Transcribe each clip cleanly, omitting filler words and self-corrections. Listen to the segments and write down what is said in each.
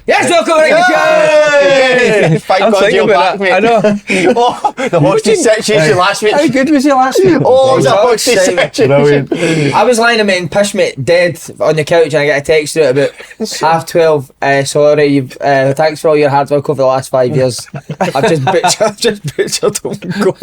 Yes, welcome back. Thank God you're back, mate. I know. Oh, the hostage situation last week. How good was he last week? Oh, it was a hostage situation. Brilliant. I was lying in and pish mate dead on the couch and I get a text through at about 12:30. Sorry, you've thanks for all your hard work over the last 5 years. I've just butchered him. Go.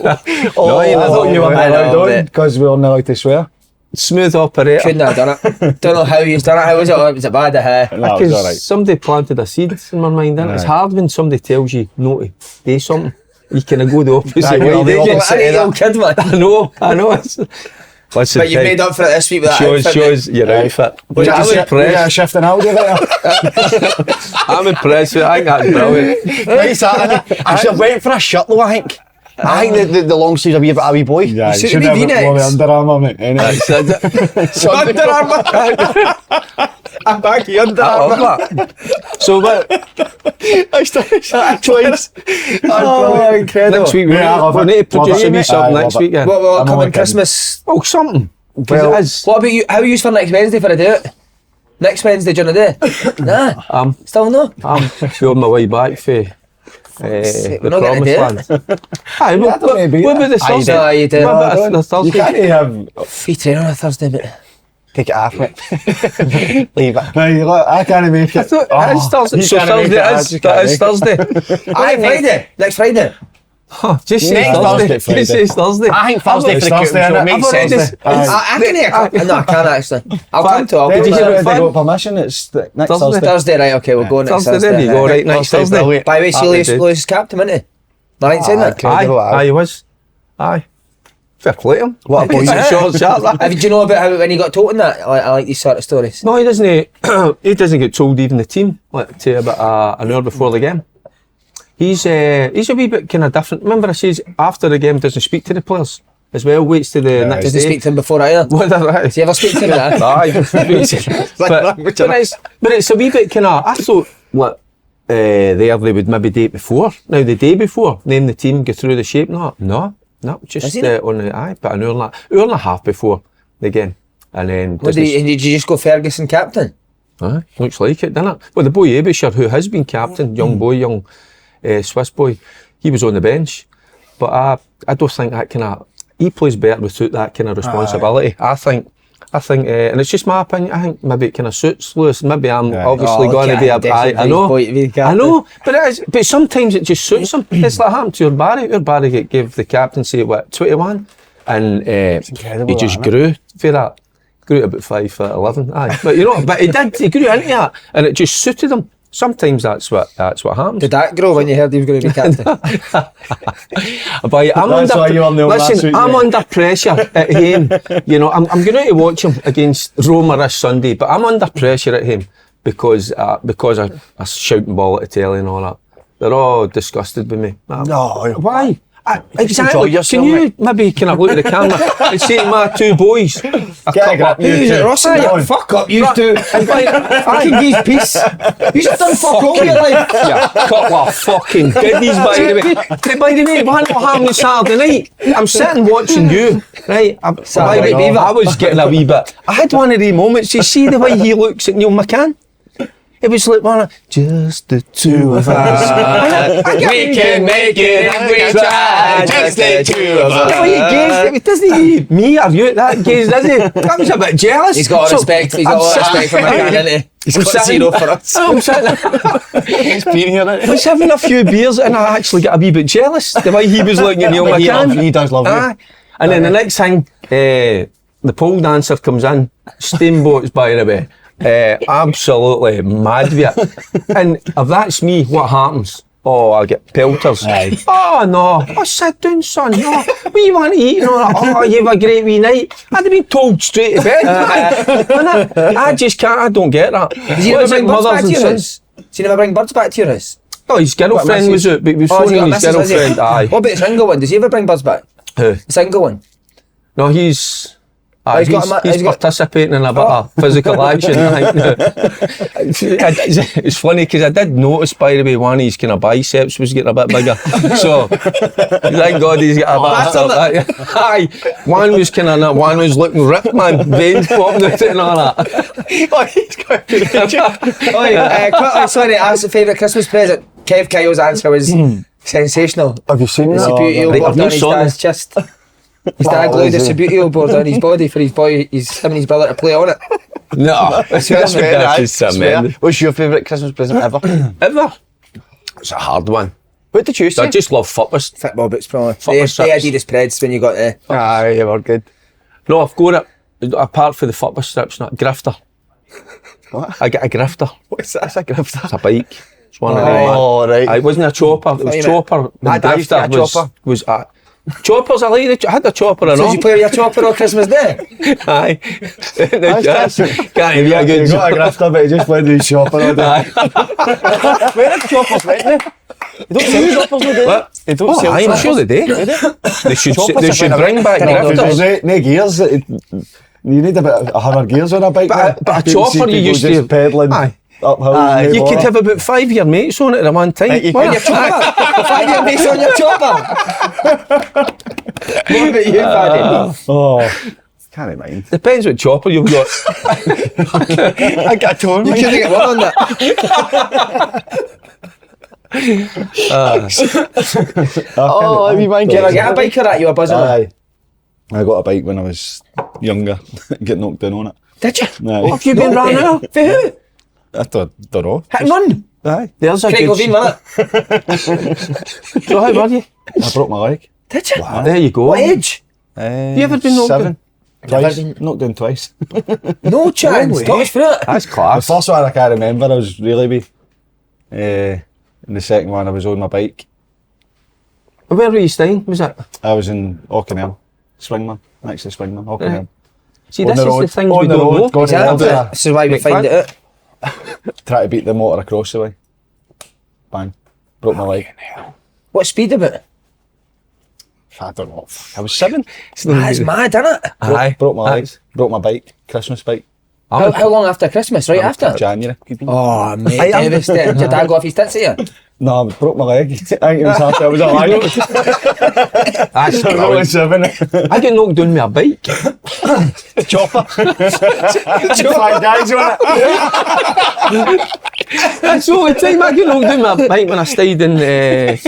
Oh, I thought you weren't I know, allowed on but- because we were not allowed to swear. Smooth operator. Couldn't have done it. Don't know how you've done it. How was it? Was it bad? No, it was alright. Somebody planted a seed in my mind. And it's hard when somebody tells you no to do something. You kind of go the opposite way. You're don't you? an old kid, man. I know. Listen, But you made up for it this week with that outfit, shows your outfit. Was I'm it a impressed. shift in Aldi there? I'm impressed. I think that's brilliant. Right, Saturday. I should have went for a shirt though, I think. I think the long sleeves are a wee boy. Yeah, you should should have have been worn the V-necks. Under Armour, mate. Anyway. Under Armour. I'm back here, Under Armour. So what? I started twice. Oh, incredible. Next week we Yeah, I love need it. to produce Love it. me something I next love it. weekend. What will I'm come only on kidding. Christmas? Oh, something. 'Cause Well, it is. What about you? How are you for next Wednesday for a do it? Next Wednesday during the day? Nah. Still no? I'm on my way back for we're the not getting promised to do land. Aye, what about the Thursday? No, you do. What about the You Thursday? can't have... Free train on a Thursday, but Take it off, mate. Leave it. Right, look, I can't make it. I thought it is Thursday. You So can't make Thursday it, I is, just that can't is make Thursday. Aye, Friday. Next Friday. Oh, just say Next Thursday. Thursday, Just say Thursday. I think Thursday for the Thursday, couple, so innit? it makes I've already sense. just- I can hear. No, I can't actually. I'll come to it. I'll Did go you to hear it. it? They got permission, it's the next Thursday. Thursday. Thursday, right? Okay, we'll go next Thursday, there you go, right, next Thursday, Thursday. brilliant. By the way, see Happy Lewis is captain, isn't he? No, I ain't saying that. Incredible, Aye, he was. Aye. Fair play to him. What a boy. Short chat, that. Do you know about how when he got told in that? I like these sort of stories. No, he doesn't. He doesn't get told even the team. Like to about an hour before the game. He's a wee bit kind of different. Remember, I says after the game doesn't speak to the players as well. Waits to the next Doesn't day. speak to him before either. What that Does he ever speak to him? That? Aye. but it's a wee bit kind of. I thought what they would maybe do it before. Now the day before, name the team, go through the shape. No, just Is he not? on the but an hour and a half before the game, and then. Did you just go Ferguson captain? Aye, looks like it, doesn't it? Well, the boy Abisher, who has been captain, young boy, young Swiss boy, he was on the bench. But I don't think that kind of... He plays better without that kind of responsibility. I think, and it's just my opinion, I think maybe it kind of suits Lewis. Maybe I'm obviously going to be a... I know, but sometimes it just suits him. It's like happened to your Barry. Your Barry gave the captaincy at what, 21? And he just grew for that. Grew to about 5'11", aye. But you know, he grew into that, and it just suited him. Sometimes that's what happens. Did that grow when you heard he was going to be captain? But I'm under pressure at home. You know, I'm going to watch him against Roma this Sunday, but I'm under pressure at him because I shouting ball at the telly and all that. They're all disgusted with me. No. Why? Exactly. Enjoy yourself, Can you maybe kind of look at the camera and say to my two boys, Get a grip, you Who's two. it, Ross? Fuck up, you two. Fucking geese peace. You've done fuck all your life. yeah, couple of fucking goodies, by the way. By the way, what happened Saturday night? I'm sitting watching you, right? I was getting a wee bit. I had one of the moments. You see the way he looks at Neil McCann? It was like one of just the two of us. We can make it if we try. Just the two of us. The way he gazed, doesn't he? Me or you? That gaze, does he? I was a bit jealous. He's got all respect. He's got all respect for McCann, isn't he? He's got zero for us. I'm sitting It's been here, I was having a few beers and I actually got a wee bit jealous the way he was looking at Neil McCann. He does love you. Aye. And then the next thing, the pole dancer comes in, steamboats by the way, absolutely mad with it. And if that's me, what happens? Oh, I get pelters. Aye. Oh no, oh sit down son, no, what you want to eat? You know, oh you have a great wee night. I'd have been told straight to bed. I just can't, I don't get that. Does he never bring birds back to your house? Does he never bring birds back to your house? Oh, his girlfriend was out, but he was phoning his girlfriend. Aye. What about the single one? Does he ever bring birds back? Who? The single one? No, he's He's got a ma- he's he's got- participating in a bit of physical action. I think. It's funny because I did notice, by the way, one of his kind of biceps was getting a bit bigger. So thank God he's got a bit. Aye, one was kind of, one was looking ripped, man, veins popping out and all that. Quickly, sorry, ask the favourite Christmas present. Kev Kyle's answer was sensational. Have you seen It's a that? beauty right, board I've not on his seen dad's it. chest. His dad glued is this it? beauty board on his body for his boy, him and his brother to play on it. No, that's just tremendous. What's your favourite Christmas present ever? Ever? It's a hard one. What did you I say? just love football. Football boots, probably. Fuck my The strips. Adidas Preds when you got the... Aye, you were good. No, I've got it. Apart from the football strips, not grifter. What? I get a grifter. What's that? That's a grifter. It's a bike. It's one of them. Oh, right. It wasn't a chopper. It was Wait a minute. chopper. My dad used to get a chopper. Choppers. I like the. I had the chopper and So all. did you play with your chopper on Christmas Day? Aye. Can't be a He good. got a grafter, but he just went to his shop all day. Aye. Where are choppers went now? They don't sell choppers now, do they? What? They don't Oh, sell I'm choppers. sure they do. They should. Choppers They are should better. bring back Because grifters. there's no gears. You need about 100 gears on a bike. But a man. You see chopper you people used to- just pedaling Aye. up hills. Aye. and You all could that. have about 5 of your mates on it at one time. you Why could. Your chopper? 5 year base on your chopper? What about you, Paddy? Oh, can't mind. Depends what chopper you've got. I got a tour. You couldn't get one on that. Oh, you mind Did I getting get a bike or that you were buzzing on? Aye. I got a bike when I was younger. Get knocked down on it. Did you? Aye. Have you been No round way. now? For who? I don't know. Hit and run. Aye. There's a Craig good. Levine, wasn't it? So how were you? I broke my leg. Did you? There you go. What age? You ever been knocked 7. down? Twice. Never Knocked down twice. No chance. way. Talk us through it. That's The class. first one I can't remember, I was really wee. And the second one I was on my bike. Where were you staying? Was that? I was in Auchinleck. Swingman. Next to Swingman. Auchinleck. See, On this the is road. the things On we the don't road, know. God help Exactly. you. This is why we Make find fun. it out. Try to beat the motor across the way. Bang. Broke my leg. What speed about it? I don't know. I was 7. That's mad, isn't it? Aye. Broke my leg. That's- Broke my bike. Christmas bike. How long after Christmas? Right after? January. Oh, mate, I am- devastating. Did your dad go off his tits at you? No, I broke my leg. I think it was after I was alive. That's I was only brilliant. 7. I get knocked down with a bike. Chopper. 5 guys on it. That's the only time I get knocked down with a bike when I stayed in with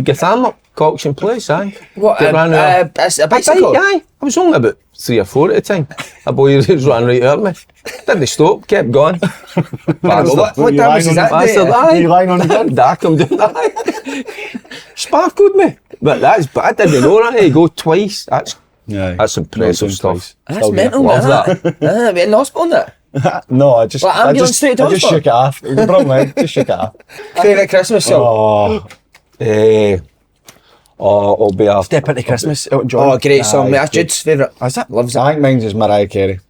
Gathammer, Coxon Place, aye. What? Get round there. It's a A bike, bicycle? aye. I was only about 3 or 4 at the time. A boy was running right at me. Didn't stop, kept going. What damage is that Bastard, do? aye. You lying on the ground? Dark him down, aye. Sparkled me. But I didn't know that. You go twice. That's impressive stuff. That's mental, Love man. that. We're in the hospital and that. No, I just, What, I ambulance just, straight to I just hospital? shook it off. It was a broken leg. Just shook it off. Favourite Christmas song? Oh, It'll be a Step into Christmas, Elton John. Oh, great song, Aye, mate. That's good. Jude's favourite. Is it? Loves it. I think mine's is Mariah Carey.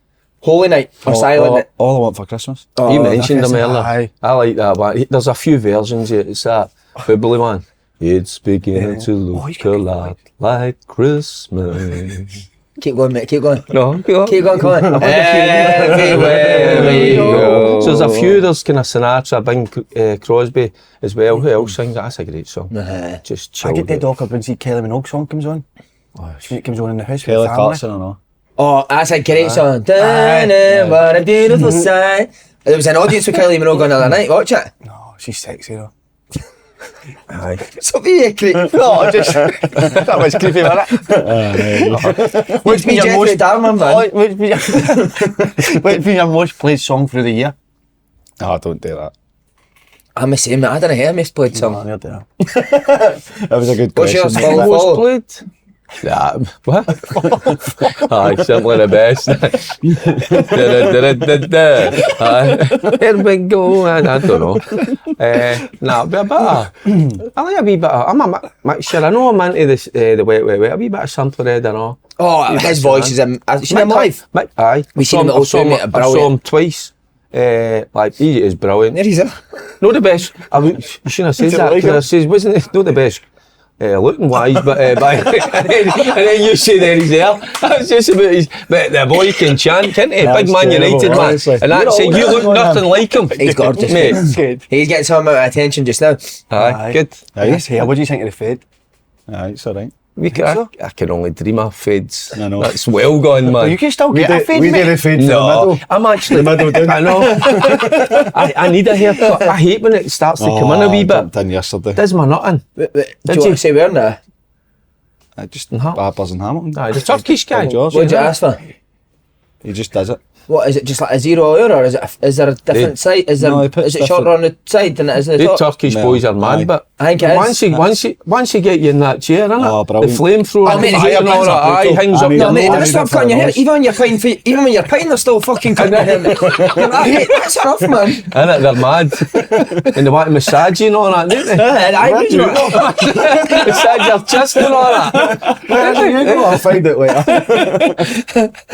Holy Night or Silent Night. All I Want for Christmas. You mentioned him that's- earlier. aye. I like that one. There's a few versions. It's that Fibbly one. It's beginning to look a lot like Christmas. Keep going, mate. Keep going. No, go on. Keep going, Colin. Everywhere we go. So there's a few. There's kind of Sinatra, Bing Crosby as well. Who else sings that? That's a great song. Just chill. I get dead awkward when see Kelly Minogue song comes on. It comes on in the house Kelly with the family. Clarkson and all. Oh, that's a great song. Dun-dun, what a beautiful sight. There was an audience with Kylie Minogue on the other night. Watch it. No, she's sexy though. Aye. So be a creep. No, just that was creepy, wasn't it? What's me your Jeffrey most- Dahmer, man? What's been your most played song through the year? No, don't do that. I'm the same, mate. I don't hear most played No, song. I heard that. That was a good What's question. yours, mate. Paul? Most played? Yeah, what? Aye, simply the best. Here we go. I don't know. Nah, but a bit of, I like a wee bit of, I'm a mixture. I know I'm into this, the wet, a wee bit of Simple Red and all. Oh, his voice is... I've seen him live. Aye. We seen him at O2, mate, I saw brilliant. him twice. Like, he is brilliant. There he's there. No, the best. You shouldn't have said Did you that. like 'Cause I him? says, wasn't it? No, the best. looking wise, but and then you say there he's there. That's just about his. But the boy can chant, can't he? Big Man United man, honestly. and that's it. You look nothing like him. He's gorgeous, mate. mate. He's getting some amount of attention just now. Aye, good. Yes, here. What do you think of the fade? Aye, it's alright. I can only dream of fades. I know. That's well gone, man. Well, you can still get a fade, We mate. do the fade for the No, middle. I'm actually. The middle down. I know. I need a haircut. I hate when it starts to come in a wee I bit. jumped in yesterday. Does my nutting? Do Did you want you? to say where now? I just Uh-huh. Barbers in Hamilton. Aye, the Turkish guy. George. What did you ask for? He just does it. What is it? Just like a 0 hour, or is there a different side? Is there? No, he puts is it shorter on the side than it is the The top? Turkish No, boys are mad, aye. but I think it is. once you get you in that chair, innit? Oh, The brilliant. flamethrower, Oh, mate, the the fire and all hairpins are that, aye, brutal. hangs I up. mean, No, I'm mate, not never stop even cutting your hair. honest. Even when you're paying for, even when you're paying, they're still fucking cutting your hair. That's enough, man. Innit, they're mad. And they want to massage you and all that, don't they? Massage your chest and all that. There you go, I'll find it later.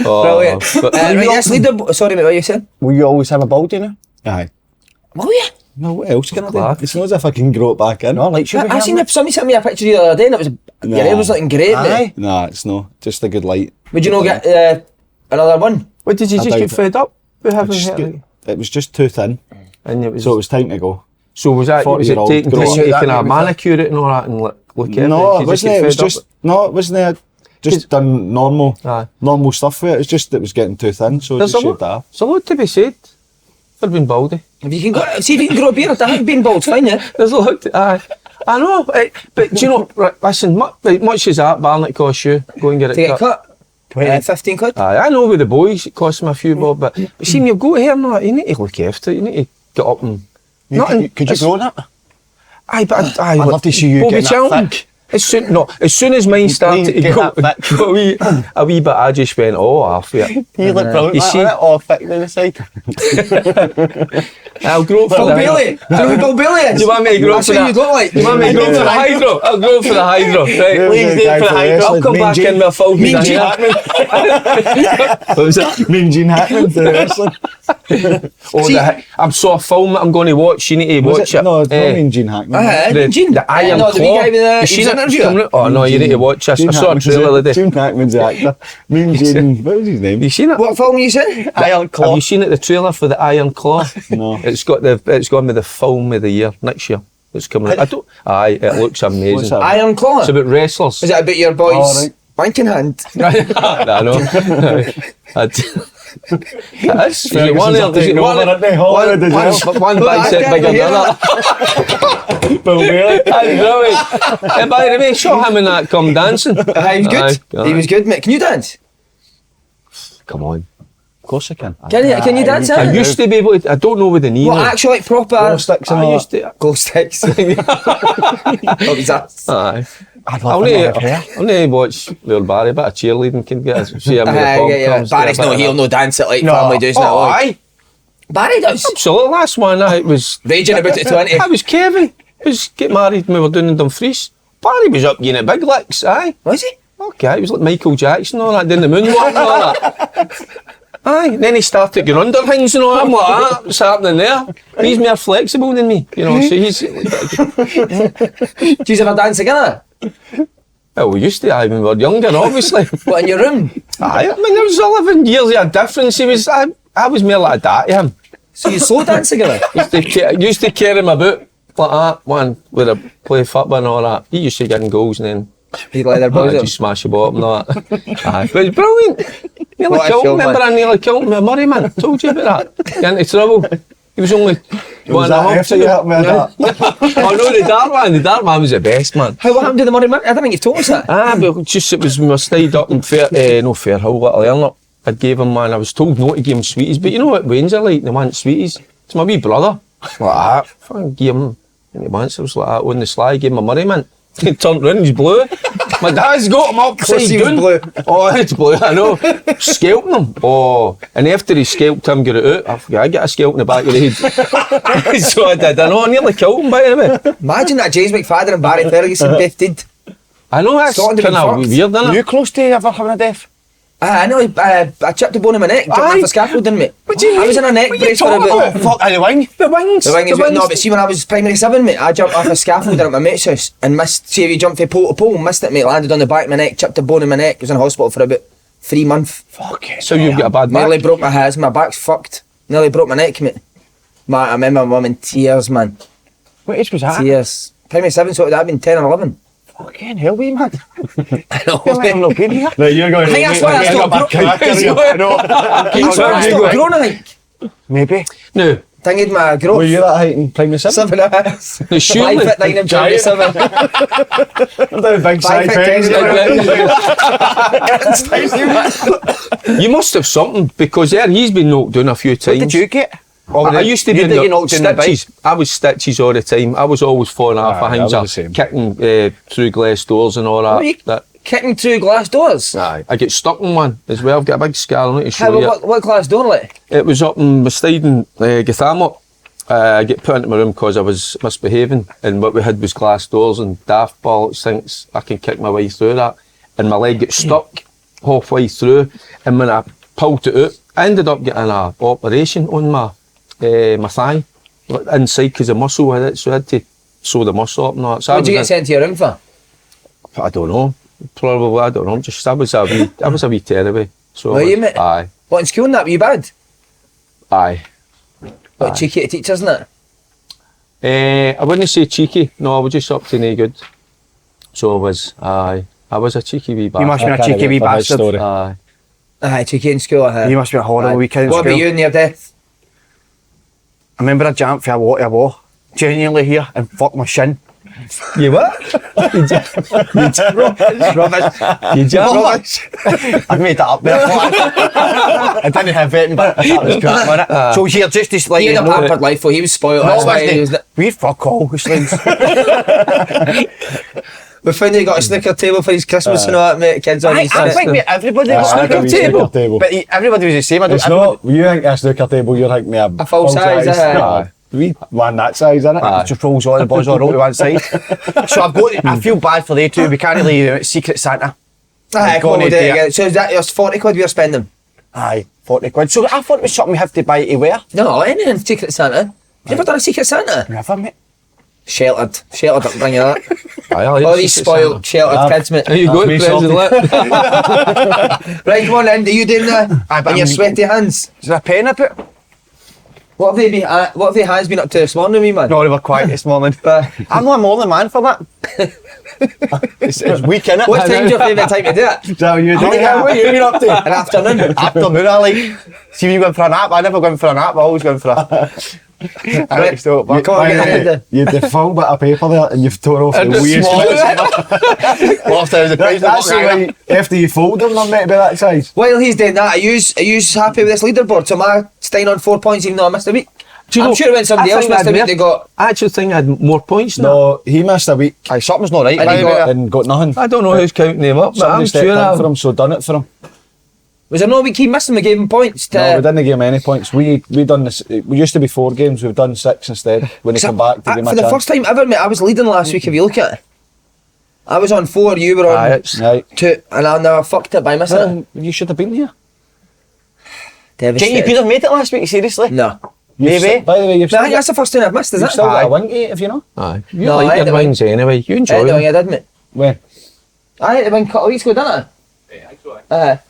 Oh, Brilliant. but- Right, yes, leader. Sorry, mate, what you saying? Will you always have a bald, you know? Aye. Oh yeah. No, what else can I Class. do? It's not as if I can grow it back in. No, like should I seen somebody sent me a picture the other day, and it was your hair was looking great, mate. Aye. Nah, it's no. Just a good light. Would you not get another one? What, did you I just get doubt it. fed up with having Just hair? get- It was just too thin, And it was, so it was time to go. so was that, was it 40-year-old taking grow time up. to That kind of maybe manicure it and all that and look at it? No, Did it you wasn't. get It was fed up? just no. It wasn't. Just done normal, Aye. normal stuff with it. It's just it was getting too thin, so I There's just a shaved that lot, off. there's a lot to be said for being baldy. If you can go, see if you can grow a beard. I think being bald's fine, yeah. There's a lot to, I know, but do you know, right, listen, much as that Barnet costs you, go and get it To get cut. cut, 15 quid. Aye, I know with the boys it costs them a few bob, but see when you've got hair now, you need to look after it, you need to get up and... Could you it's- grow that? Aye, but I'd love to see you Bobby getting that Charlton, thick. as soon as mine started to get go, that thick. a wee bit, I just went, oh, off it. You look brilliant. You You see- see, all thick down the side. I'll grow for Bill the Bailey. Do you know who Bill Bailey is? Do you want me to grow That's for what that? you look like. Do you want me to grow for the hydro? I'll grow for the hydro. Right, please do guy for the for hydro. I'll wrestling. come Mean back Gene. in with a full Mean head Gene of hair. What was that? Me and Gene Hackman for the wrestling. I'm saw a film that I'm going to watch. You need to Was watch it? it. No, it's not Mean Gene Hackman. The Iron No, the wee Claw. guy with the- You he seen was it? interviewed. Coming out? Oh no, you need to watch this. I saw a trailer the other day. Gene Hackman's the actor. Mean Gene, what was his name? You seen it? What film you say? Iron Have Claw. you seen it? The trailer for the Iron Claw. No. It's gone with the film of the year next year. It's coming out. I don't. Aye, it looks What's amazing. that? Iron Claw. It's about wrestlers. Is it about your boys' Oh, right. wanking hand? I know. That's Ferguson's up taking over, aren't they? Hollywood as well. one big set bigger than that. Bill Bailey. That's brilliant. And by the way, show him in that come dancing. He was good. Aye. He was good, mate. Can you dance? Come on. Of course I can. Can you dance? I used to be able to, I don't know with the knee What, now. actually, like proper Glow sticks and I all used that. to. glow sticks? Oh, he's ass. Aye. I'd I'll love need to have hair. to watch Lil Barry, a bit of cheerleading can get us. See him with the Aye, pom yeah, comes. Barry's no, he'll no dance it like family does Oh, now. like. aye. Barry does. So the last one I was Raging about it 20. I was Kevin. Was get married when we were doing in Dumfries. Barry was up getting big licks, aye. Was he? Okay, he was like Michael Jackson and all that, doing the moonwalk and all that. Aye, and then he started going under things and all that. I'm like, what's happening there? He's more flexible than me, you know, so he's... Do you ever dance together? Well, we used to, aye, when we were younger, obviously. What, in your room? Aye, I mean, there was 11 years of a difference. I was more like a dad to him. So you slow dance together? Used to carry him about like that, one, with a play football and all that. He used to get in goals and then He'd like their I boys just smash the bottom and all that. Aye, but it's brilliant. Nearly What a killed him. film, Remember man. I nearly killed him with Murray, man. Told you about that. Get into trouble. He was only Was that after you helped me with that? Oh no, the dart man was the best, man. How, what happened to the Murray man? I don't think you've told us that. But just it was when we stayed up in Fairhill, Little Ernop. I gave him, man, I was told not to give him sweeties, but you know what Waynes are like, they want sweeties. It's my wee brother. Like that. Fucking give him, and he wants, I was like that, on the sly, gave him a Murray, man. He turned round, he's blue. My dad's got him upside he was down. blue. Oh, it's blue, I know. Scalping him. Oh, and after he scalped him, got it out, I forgot, I got a scalp in the back of the head. So I did, I know, I nearly killed him, by the way. Imagine that James McFadden and Barry Ferguson both did. I know, that's Scotland have kind of been weird, isn't Are it? you close to ever having a death? I know, I chipped a bone in my neck, jumping off a scaffolding, mate. What do you I mean? was in a neck What you brace for talking about... about? Fuck, the wing. The wings. The wing is... No, but see, when I was primary 7, mate, I jumped off a scaffolding at my mate's house and missed... See, if you jumped from pole to pole, missed it, mate, landed on the back of my neck, chipped a bone in my neck, was in hospital for about 3 months. Fuck it. So you've got a bad Nearly back. broke my hands, my back's fucked. Nearly broke my neck, mate. I remember my mum in tears, man. What age was that? Tears. Primary 7, so would that have been 10 or 11? Fucking hell, wee man. I know, Feel like I'm not been here. Right, you're going I think that's why I stopped That's why I stopped growing, I think. Maybe. No. Thinged my growth. Were you that height in primary 7? 7.5. No, surely. 5'9" in primary 7. I'm down big side 5'10". You must have something because there he's been knocked down a few times. What did you get? I used to be in you the knocked in the bike? stitches. I was stitches all the time. I was always falling off Aye, behind I was the same. kicking through glass doors and all that. What, you That- kicking through glass doors? Aye, I get stuck in one as well. I've got a big scar on it to How, show you. what glass door, like? It was up in Mustiden, Gathamot. I get put into my room because I was misbehaving, and what we had was glass doors and daft bollocks thinks I can kick my way through that, and my leg got stuck halfway through, and when I pulled it out, I ended up getting a operation on my thigh inside because the muscle had it, so I had to sew the muscle up and all that. So What did you get sent to your room for? I don't know. Probably I don't know. Just I was a wee tearaway. So Were you, mate? Aye, What, in school and that, were you bad? aye. What, Aye. cheeky to teachers and that? I wouldn't say cheeky. No, I was just up to no good. So I was. Aye, I was a cheeky wee bastard. You must be a cheeky wee bastard. Story. Aye. Aye, cheeky in school, aye. You must be a horrible weekend in What school. about you in your death? I remember I jumped for a water wall. Genuinely here and fucked my shin. You what? Rubbish. You jumped? I made that up there. I didn't have it, but I thought it was crap on it. So here, just to let He you had a know. pampered life, though. He was spoiled. No, That's why wasn't he was... it? We fuck all, Slings. We found he got a snooker table for his Christmas and all that, mate. Kids on I his think mate, everybody Aye, got I a snooker got a table. snooker table. But everybody was the same. I don't, It's not, you think a snooker table, you're thinking a full size, aye. We one that size, innit? Aye. just rolls on the balls all to one side. So I feel bad for they two. We can't really Secret Santa. Aye, Go on, we'll do it dear. again. So is that your 40 quid we're spending? Aye, 40 quid. So I thought it was something we have to buy to wear. No, anything Secret Santa. You ever done a Secret Santa? Never, mate. Sheltered upbringing that. Aye, I like All these Secret spoiled, sheltered kids, mate. There you go, me present lit. Right, come on then, are you doing that? Aye, but In your I'm- sweaty hands. Is there a pen up it? What have they hands been up to this morning, me man? No, they were quiet this morning. I'm not a morning man for that. it's weak, innit? What time's your favourite time to do it? Is that what you What have you been up to? An afternoon. Afternoon, I like. See, when you going for a nap, I never going for a nap, I always going for a... Right, so, but come on, get ahead. You had the full bit of paper there and you've torn off the weirdest bits. Last time was the price That's the way, after you fold them, they're meant to be that size. While he's doing that, are you happy with this leaderboard? So am I staying on 4 points even though I missed a week? Do you I'm know, sure when somebody I else think missed a I'd week, they got... I actually think I had more points now. No, he missed a week Aye, something's not right. And he by the way. got- and got nothing. I don't know who's counting them up, but Somebody I'm stepped sure in for I... him, so done it for him. Was there no week he missed and we gave him points to... No, we didn't give him any points. We done this. We used to be 4 games. We've done 6 instead. When he come back to give him For a the chance. first time ever, mate, I was leading last week, if you look at it. I was on 4, you were Aye, on it's... Right. 2, and I never fucked it by missing it. You should have been here. Jenny, you Devastated. could have made it last week, seriously. No. Maybe. By the way, you've No, I still, think that's the first time I've missed, is you've it? still got Aye. a wing to eat, if you know. Aye. You No, I like had your the wings anyway. You enjoy I them. did, mate. When? I had the win cut a week ago, didn't I?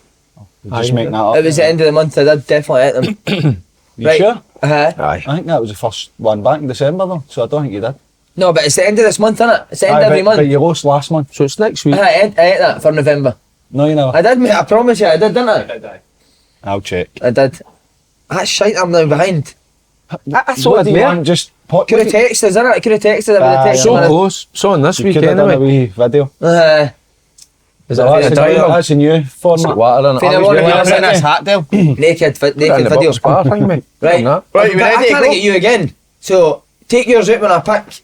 You're just Aye. making that up. It was the end of the month, I did definitely hit them. You right. sure? Aye. I think that was the first one back in December though, so I don't think you did. No, but it's the end of this month, isn't it? It's the end Aye, of every but month. you lost last month. So it's next week. I ate that for November. No, you never. I did, mate, I promise you, I did, didn't I? I'll check. I did. That's shite, I'm now behind. I thought What I'd do you wear. want? Just pot. Could have texted us, innit? Could have texted, I would have Aye, texted So him. close. So on this You week could have done a anyway. wee video. Is So that that's, a a new, time? that's a new It's format. water in it. Fine, I was I wanna really wear Put it in this hat, Dale. naked video. Spar thing, mate. Right. Done Right, you But ready I to can't go? get you again. So, take yours out when I pick.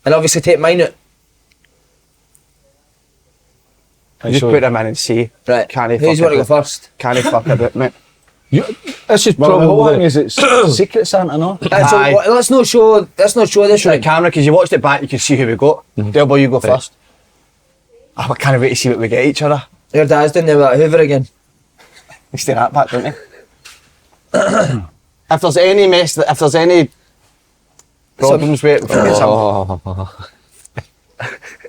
And obviously take mine out. Just So- put them in and see. Right. Can't he Who's fuck want to go about? first? Can't he fuck about, mate? This is Well, the whole thing probably... is it's Secret Santa, no? So, Aye. let's not show this Show the thing. camera, because you watched it back, you can see who we got. Delbo, you go first. Oh, I can't wait to see what we get each other. Your dad's doing there with that Hoover again. They stay that back, don't they? If there's any problems with it, forget something.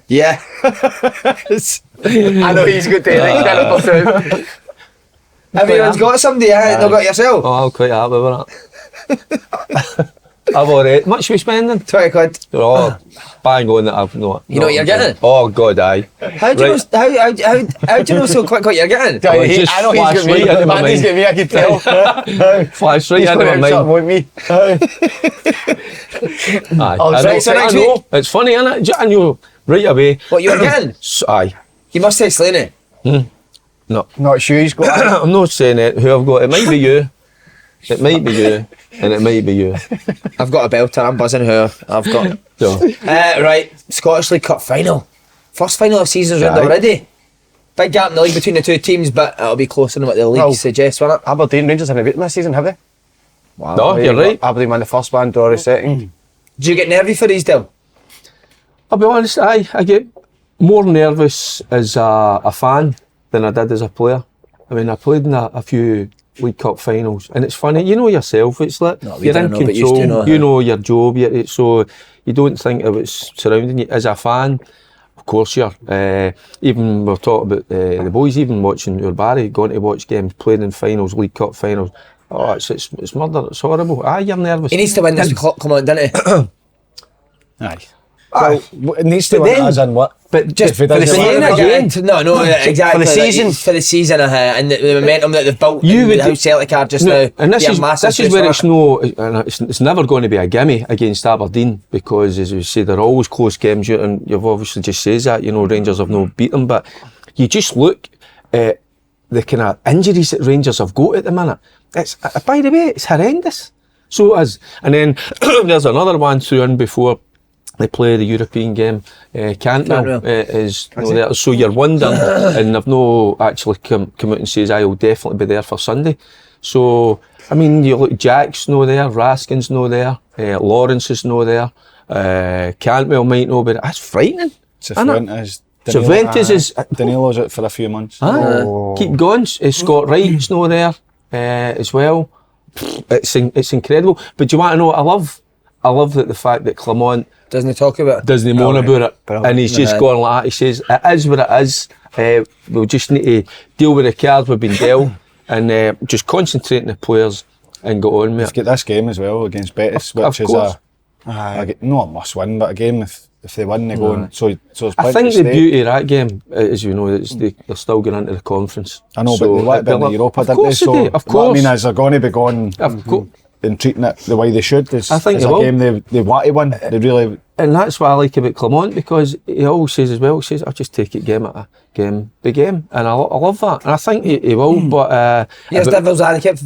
Yeah. I know he's good to it. Everyone's got somebody, they've got yourself. Oh, I'm quite happy with that. I've already. Much we spending? 20 quid. Oh, bang on that I've not. You know what you're getting? Oh God, aye. How do you know, how do you know so quick what you're getting? Just I know he's flash got me. right into my He's got me, I can tell. Flash right He's into my got something mind. with me. Aye. Oh, I so know, next I week? know. It's funny, isn't it? I knew right away. What you're getting? Aye. You must say Slaney. No. Not sure he's got. I'm not saying it. Who I've got? It might be you. It might be you. And it might be you. I've got a belter, I'm buzzing her. I've got. So, Right, Scottish League Cup Final. First final of season's round Aye. already. Big gap in the league between the two teams, but it'll be closer than what the league Well, suggests, won't it? Aberdeen Rangers haven't beaten this season, have they? Wow. No, you're right. Aberdeen won the first one, draw the second. Do you get nervy for these, Dale? I'll be honest, I get more nervous as a fan than I did as a player. I mean, I played in a few League Cup finals, and it's funny, you know yourself, it's like No, we you're don't in know, but you used to control, know, you huh? know your job, so you don't think of what's surrounding you. As a fan, of course you're, even we're talking about the boys, even watching your Barry, going to watch games, playing in finals, League Cup finals, oh, it's murder, it's horrible. Aye, you're nervous. He needs to win this club, come on, doesn't he? Aye. Well, it needs to But win then- as in what? But just If he for the doesn't season win, again. No, exactly. For the season. For the season, and the momentum that they've built, You and would- how Celtic are just No, now. and this be a is massive this is boost where for it's it. no, and it's never going to be a gimme against Aberdeen, because as we say, they're always close games, and you've obviously just says that, you know, Rangers have no beat them, but you just look at the kind of injuries that Rangers have got at the minute. It's by the way, it's horrendous. So it is, and then there's another one through in before they play the European game. Cantwell is you know, there. So you're wondering, and they've no actually come out and says I will definitely be there for Sunday. So I mean, you look, Jack's no there, Raskin's no there, Lawrence is no there, Cantwell might no, but that's frightening. Cifuentes. Cifuentes is Danilo's out for a few months. keep going. Scott Wright's no there as well. It's incredible. But do you want to know what I love that the fact that Clement Doesn't he talk about it? doesn't moan about it, Brilliant. and he's just going like that. He says it is what it is. We'll just need to deal with the cards we've been dealt, and just concentrate on the players and go on with They've it. got this game as well against Betis, Of which is course. not a must win, but a game if they win, they go on. So there's I plenty think to the stake. beauty of that game, as you know, is they're still going into the conference. I know, So but they want a bit in they'll- the Europa, of didn't they? course they So do, of what I course. mean is they're going to be going Of course. and treating it the way they should. It's, I think it's they a will. game they want to win. They really. And that's what I like about Clement, because he always says as well, he says, I'll just take it game at a game by game. And I love that. And I think he will, but Here's but devil's advocate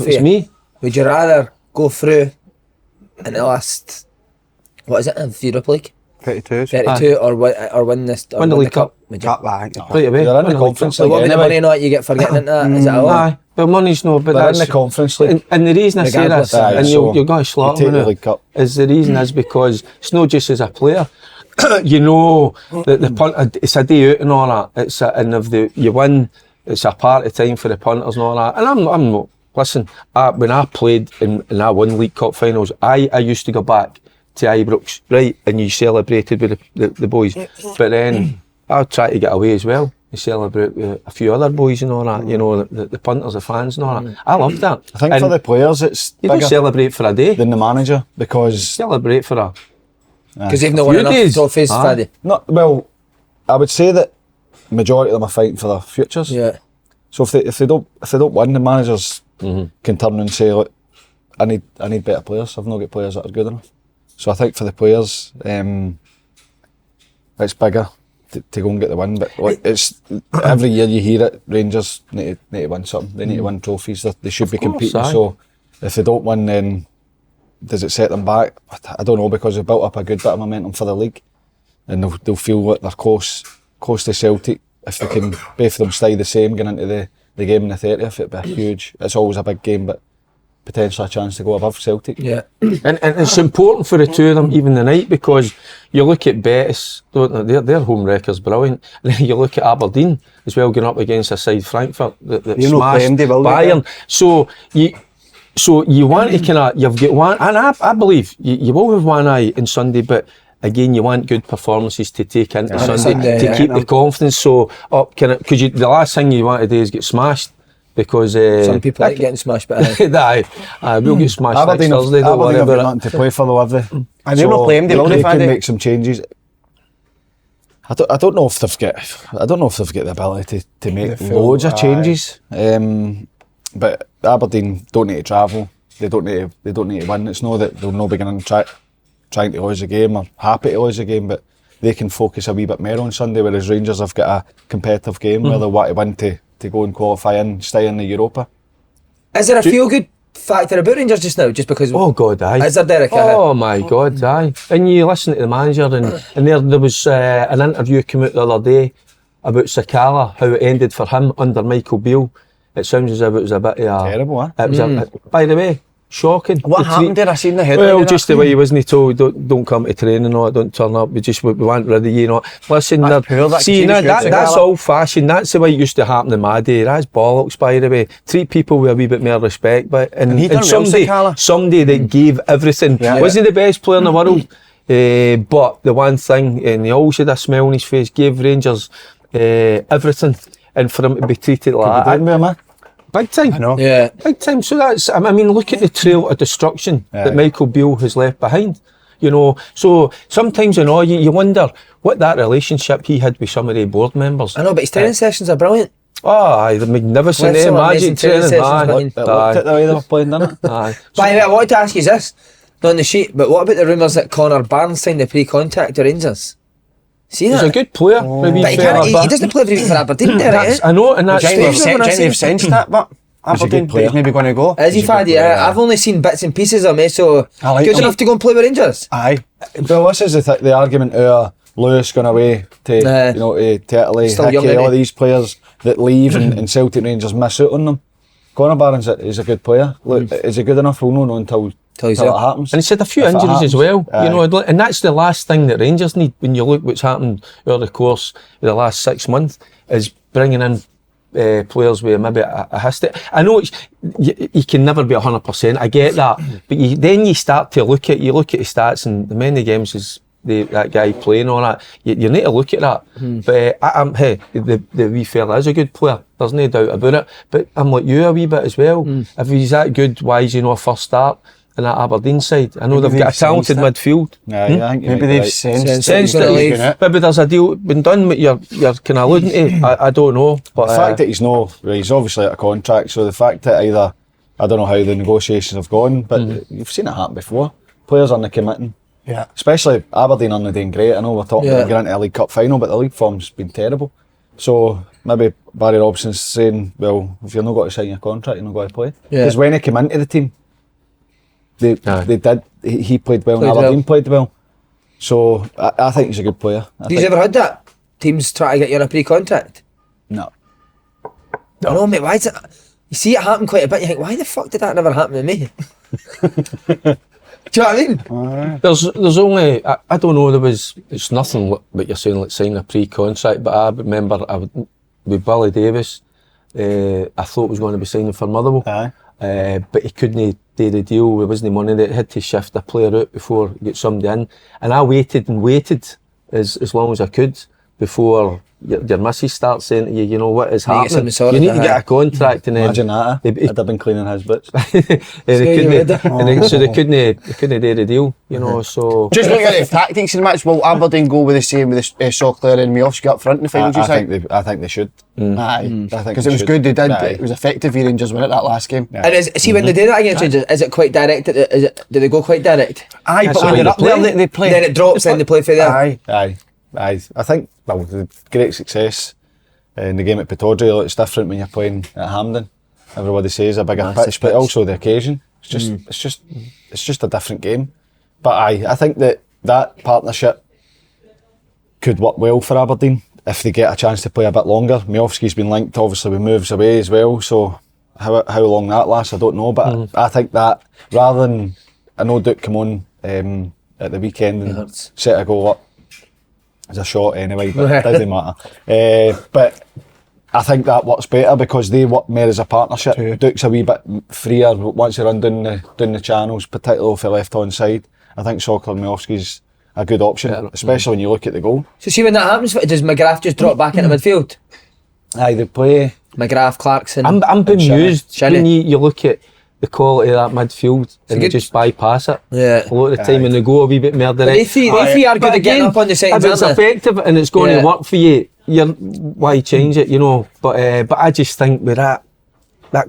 for it's you. me. Would you rather go through in the last, what is it, in the Europa League? 32. 32 or win this, or Win the League Cup. Would you? Cup, aye. Right away. They're in the Win League conference Cup. So what with the anyway. money not you get for getting into that? Is it all? Aye, but money's no, but They're in that's the Conference League. and the reason I say Regardless, this, aye, and so you're going to slot you take me the now, League Cup. is the reason is because it's not just as a player. You know that the punt, it's a day out and all that. It's and if you win, it's a party time for the punters and all that. And I'm not. Listen, when I played and I won League Cup finals, I used to go back to Ibrox, right, and you celebrated with the boys. But then I would try to get away as well. You celebrate with a few other boys and all that. You know, the punters, the fans and all that. I loved that. I think And for the players, it's you don't bigger celebrate for a day. than the manager because Celebrate for a. Because they've not won Few enough days. trophies, Aye. Freddy. not well. I would say that majority of them are fighting for their futures. Yeah. So if they don't win, the managers Mm-hmm. can turn and say, look, I need better players. I've not got players that are good enough. So I think for the players, it's bigger to go and get the win. But like, it's every year you hear it. Rangers need to win something. They need to win trophies. They should be course, competing. aye. So if they don't win, then does it set them back? I don't know, because they've built up a good bit of momentum for the league, and they'll feel like they're close to Celtic. If they can, both of them stay the same going into the game on the 30th, it'd be huge. It's always a big game, but potentially a chance to go above Celtic. Yeah. And it's important for the two of them even tonight, because you look at Betis, their home record's brilliant. And then you look at Aberdeen as well, going up against a side Frankfurt that You're not smashed playing, will they, Bayern. So you want to kind of, you've got one, and I believe you will have one eye on Sunday, but again, you want good performances to take into Sunday to keep the confidence so up. Because the last thing you want to do is get smashed. Because some people like getting smashed, but we'll get smashed Aberdeen next Thursday. Don't worry have got about nothing to play for, though, have they? And they're not playing, they can make some changes. I don't know if they've got the ability to make loads of changes. But Aberdeen don't need to travel. They don't need to win. It's not that they'll not be going to trying to lose the game or happy to lose the game, but they can focus a wee bit more on Sunday. Whereas Rangers have got a competitive game where they want to win to go and qualify and stay in the Europa. Is there a feel-good factor about Rangers just now? Just because... Oh God, aye. Is there, Derek? Oh my God, aye. And you listen to the manager and there was an interview came out the other day about Sakala, how it ended for him under Michael Beale. It sounds as if it was a bit of a... Terrible, huh? It was by the way, shocking. What happened there? I seen the headline. Well, just the way he wasn't told, don't come to training or don't turn up. We want rid of you, know. Listen, that's old fashioned. That's the way it used to happen in my day. That's bollocks, by the way. Treat people with a wee bit more respect, but and somebody that gave everything. Wasn't the best player in the world, but the one thing, and he always had a smile on his face, gave Rangers everything, and for him to be treated like that. Big time. I know. Yeah. Big time. So that's, I mean, look at the trail of destruction that Michael Beale has left behind. You know, so sometimes you wonder what that relationship he had with some of the board members. I know, but his training sessions are brilliant. Oh, the magnificent magic training. Looked at the way they were playing, didn't it? Aye. By the way, I wanted to ask you this, not on the sheet, but what about the rumours that Connor Barnes signed the pre-contact to Rangers? See that? He's a good player. But he doesn't play every week for Aberdeen, Derek. I know, and that's they've sensed that, but Aberdeen he's maybe going to go. Is he Faddy? I've only seen bits and pieces of him, so good enough to go and play with Rangers. Aye. Well, this is the argument. Lewis going away to to Italy, Hickey, all these players that leave and Celtic Rangers miss out on them. Connor Barnes is a good player. Look, is he good enough? We'll not know until it happens. And he's had a few injuries as well, you know, and that's the last thing that Rangers need when you look what's happened over the course of the last 6 months is bringing in players with maybe a history. I know you can never be 100%. I get that, but then you start to look at the stats and the many games is that guy playing on that. You need to look at that. But hey, the wee fella is a good player. There's no doubt about it. But I'm like you a wee bit as well. If he's that good, why is he not a first start in that Aberdeen side? I know they've got a talented midfield. I think maybe they've sensed it. Maybe there's a deal been done. What you're kind of alluding to. I don't know. But the fact that he's obviously out of contract. So the fact that either I don't know how the negotiations have gone, but you've seen it happen before. Players aren't committing. Yeah. Especially Aberdeen aren't doing great. I know we're talking about getting into a League Cup final, but the league form's been terrible. So maybe Barry Robson's saying, well, if you're not going to sign your contract, you're not going to play. Because when he came into the team, they did. He played well and Aberdeen played well. So I think he's a good player. Have you ever had that? Teams try to get you on a pre-contact? No. I know, mate. Why is it? You see it happen quite a bit. You think, why the fuck did that never happen to me? Do you know what I mean? There's only I don't know. It's nothing what you're saying, like signing a pre-contract. But I remember with Billy Davis, I thought was going to be signing for Motherwell. But he couldn't do the deal. There wasn't money. They had to shift a player out before get somebody in. And I waited as long as I could before your missus starts saying to you, you know what is happening. You need to get a contract. And then imagine that. I'd have been cleaning his boots. So they couldn't do the deal, you know. So just looking at the tactics in the match, will Aberdeen go with the same with Sokler and Miofsky up front in the final? I think they should. Aye, because it was good. They did. It was effective. The Rangers won it that last game. And see when they do that against Rangers, is it quite direct? Do they go quite direct? Aye, but when they're up there, they play. Then it drops. Then they play for there. Aye. I think the great success in the game at Pittodrie. It's different when you're playing at Hampden. Everybody says a bigger pitch, but also the occasion. It's just a different game. But I think that partnership could work well for Aberdeen if they get a chance to play a bit longer. Miofsky's been linked obviously with moves away as well, so how long that lasts, I don't know. But I think that rather than, I know Duke come on at the weekend and set a goal up. It's a shot anyway, but it doesn't matter. But I think that works better because they work more as a partnership. Duke's a wee bit freer once you run down the channels, particularly for left hand side. I think Sokolowski's a good option, especially when you look at the goal. So see when that happens, does McGrath just drop back into midfield? Aye, they play. McGrath, Clarkson. I'm bemused Shinnie. when you look at the quality of that midfield and they just bypass it. Yeah. A lot of the time when they go a wee bit more direct. They three are good at getting up on the seconds, if it's aren't they? effective and it's going to work for you, why change it, you know? But I just think with that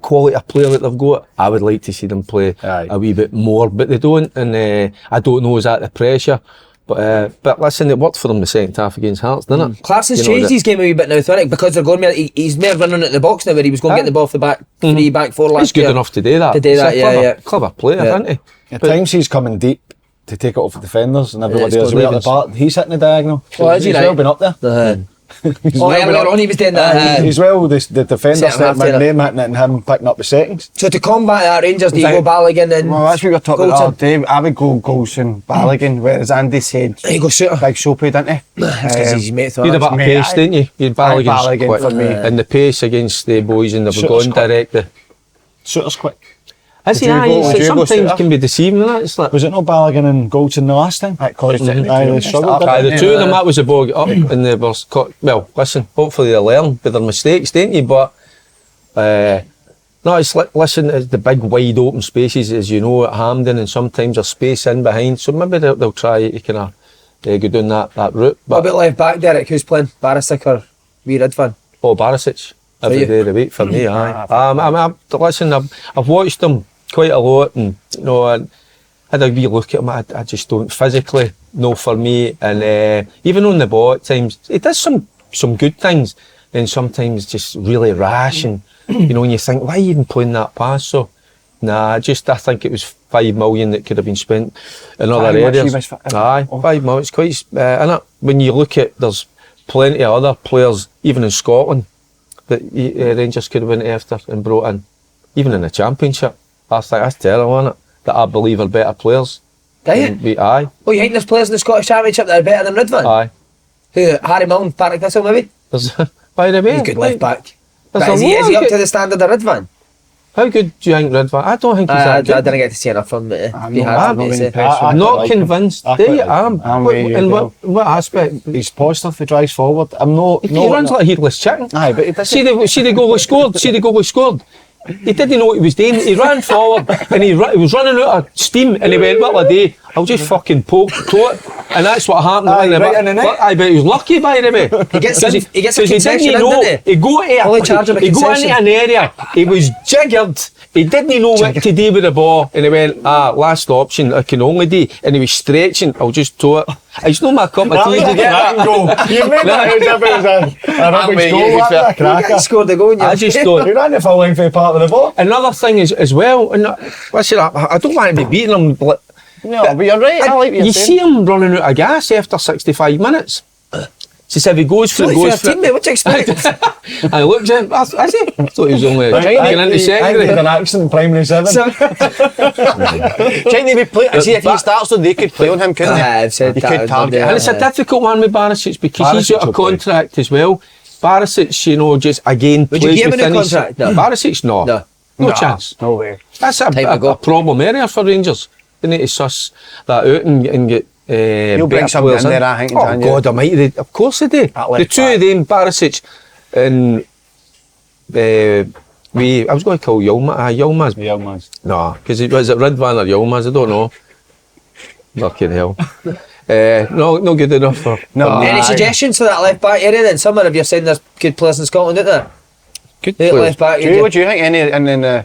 quality of player that they've got, I would like to see them play a wee bit more, but they don't, and I don't know, is that the pressure? But listen, it worked for them the second half against Hearts, didn't it? Clarkson's changed his game a wee bit now, Thornick, because they're going more, he's more running at the box now, where he was going to get the ball off the back three, back four last He's year. good enough to do that. Clever player, isn't he? At times he's coming deep to take it off the defenders and everybody else good way up the part. He's hitting the diagonal. Well, is he he's right? well been up there. Earlier on he was doing that. He's well, the defender Second half stepping in, there. name hitting it and him picking up the settings. So to combat that, Rangers, do you go Balogun and Well, that's what we were talking about the Goldson? other day. I would go Goldson, Balogun, whereas Andy said You go Shooter. big soapy, didn't he? Because he's mate You had a bit of Mate, pace, didn't you? You had Balogun's Balogun quick. for me. And the pace against the boys and they were Shooter's going quick. direct. Shooter's quick. Is he? Would you Aye, go- would you go sometimes Shooter? can be deceiving, isn't it? It's like, Was it not Balogun and Goldson the last time? That caused it. Aye, they struggled. aye, the two of them, that was a bog up and they were caught. Well, listen, hopefully they learn with their mistakes, don't you? But no, it's like, listen, it's the big wide open spaces, as you know, at Hampden, and sometimes there's space in behind, so maybe they'll try to kind of go down that route. What But about left back, Derek? Who's playing? Barisic or wee Ridvan? Barisic every you? day of the week for me. Aye. Listen, I've watched them quite a lot, and you know, I had a wee look at him. I just don't physically know for me, and even on the ball at times, he does some good things, then sometimes just really rash, and you know, when you think, why are you even playing that pass? So, I think it was 5 million that could have been spent in other areas. Aye, 5 million. It's quite, innit? When you look at, there's plenty of other players, even in Scotland, that Rangers could have went after and brought in, even in the Championship. I think that's terrible, isn't it? That I believe are better players. Do you? Aye. Oh, you think there's players in the Scottish Championship that are better than Ridvan? Aye. Who? Harry Milne, Partick Thistle maybe? There's, by the way, He's a good left back. there's But a is he lot up of to the standard of Ridvan? How good do you think Ridvan? I don't think he's I that good. didn't get to see enough from it. I'm Be not- hard I'm for me not to really say. impressed. I I'm not quite like him. convinced. I Do quite you? like I'm What- with you, in Bill. what aspect? He's positive, he drives forward. I'm no. He runs like a headless chicken. Aye, but he doesn't. See the goal he scored. See the goal he scored. He didn't know what he was doing. He ran forward and he was running out of steam, and he went, "What a day! I'll just fucking poke it." And that's what happened. Aye, But- right in the net. but I bet he was lucky, by the way. He gets a Because concession in, know. didn't He go Only charge him a he go into concession. an area. He was jiggered. He didn't know what to do with the ball, and he went, last option I can only do. And he was stretching. I'll just tow it. It's not my cup of tea. Did you get that? You made that as if it was a rubbish mate, goal. you That's a He cracker. scored the goal in your I just face. thought. He ran the full length of part of the ball. Another thing is as well, and listen, I don't want to be beating him, but No, but you're right. I like what you you're see saying. him running out of gas after 65 minutes. It's as if he goes for it, Only goes for 13, mate, what do you expect? it. I looked at him, is he? I thought he was only getting into I had secondary. an accident in primary 7. Trying to be play. See, if he starts, so they could play on him, couldn't they? I've said You that. could target And it's a difficult one with Barisic because he's got a Barisic will play. contract as well. Barisic, you know, just again Would you plays give him a within new his... contract? No. Barisic, no. No. No chance. No way. That's Time to go. a problem area for Rangers. They need to suss that out and get He'll bring better somebody players in there, I think, in Oh January. God almighty, of course they do. At The left two back. of them, Barisic and I was going to call Yilmaz. Yeah, man. No, because was it Ridvan or Yilmaz? I don't know. Fucking hell. No good enough for me. Any suggestions for that left back area then? Somewhere have you seen there's good players in Scotland, isn't there? Good Who at players. left back. What do you think? Any and then is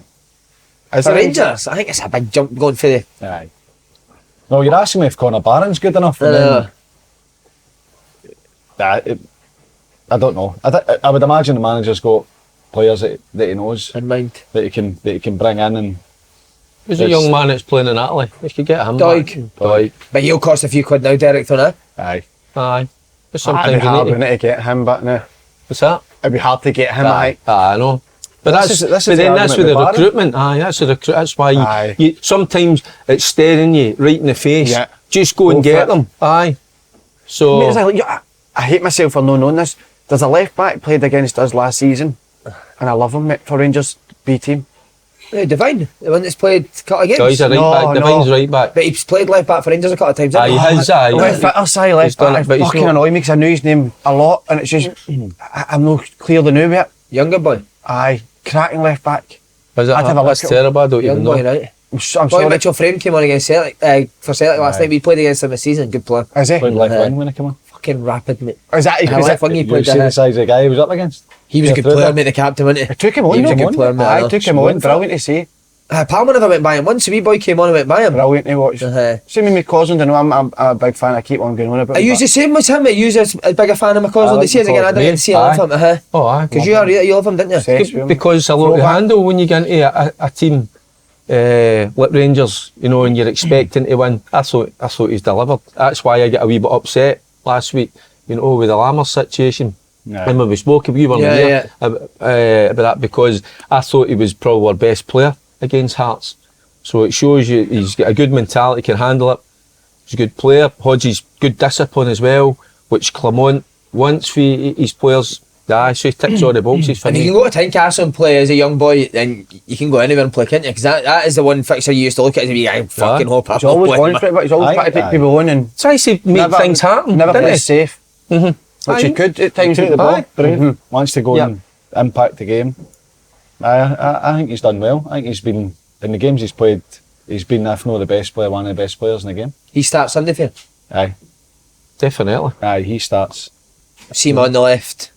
For there any- Rangers, I think it's a big jump going for the. Aye. No, you're asking me if Conor Barron's good enough. And No. then, I don't know. I would imagine the manager's got players that he knows In mind. that he can bring in and. There's a young man that's playing in Italy. We could get him Doig. back. Doig. But he'll cost a few quid now, Derek, though, no? Aye. Aye. But It'd be sometimes hard you need wouldn't to... it, to get him, but no. What's that? It'd be hard to get him. I I know. But This is but the then that's argument with the with Barry. recruitment. Aye, that's why Aye. you sometimes it's staring you right in the face. Yeah. Just go and Go for get it. them. Aye. So Mate, it's like, I hate myself for not knowing this. There's a left back played against us last season, and I love him, mate, for Rangers B team. Yeah, Divine, the one that's played a couple of games. so he's a right No, back. no. Divine's right back. But he's played left back for Rangers a couple of times. Aye, he has. Aye. Left back or side left done back, it, but it he's fucking not- annoy me because I knew his name a lot, and it's just I'm not clearly new with it. Younger boy. Aye, cracking left back. Is it? I'd have a That's look at- terrible. I don't Young even boy, know. right? I'm Boy, sorry. Mitchell Frame came on against Celtic, for Celtic last Aye. night. We played against him this season. Good player. Is he? Played left Aye. wing when he came on. Fucking rapid, mate. Is that? I Is left it? wing he You played. see the size of the guy he was up against? He was a good through player, there. mate. The captain, wasn't he? I took him on. He was a no? good player, mate. Aye, I took him on. Went for it. Brilliant to see. Palmer never went by him once. A wee boy came on and went by him. Brilliant to watch. See me, Cosland, I know I'm a big fan. I keep on going on about Are you him, the same as him? Are you as big a fan of McCausland? I like They say again, I McCausland. didn't see a lot of him. Oh, aye. Because you love him, didn't you? Obsessed with him. Because a lot to Throwback. handle when you get into a team like Rangers, you know, and you're expecting to win. I thought he's delivered. That's why I get a wee bit upset last week, you know, with the Lammers situation. Aye. And when we spoke, we were Yeah, there about that because I thought he was probably our best player against Hearts. So it shows you he's got a good mentality, can handle it. He's a good player. Hodges good discipline as well, which Clement wants for his players. Aye, so he ticks all the boxes for If you me. can go to Tynecastle and play as a young boy, then you can go anywhere and play, can't you? Because that is the one fixture you used to look at as a wee guy. Fucking hope I'm He's not always playing, going man. for it, but he's always Aye, trying to take aye. people on and So I say make things happen. Never didn't he? plays safe, Mhm. which he Aye. could at times. Took the ball, Aye. brilliant. Wants to go Yeah. and impact the game. I think he's done well. I think he's been, in the games he's played, he's been, if not the best player, one of the best players in the game. He starts Sunday for you. Aye, Definitely. aye, he starts. See him on the left.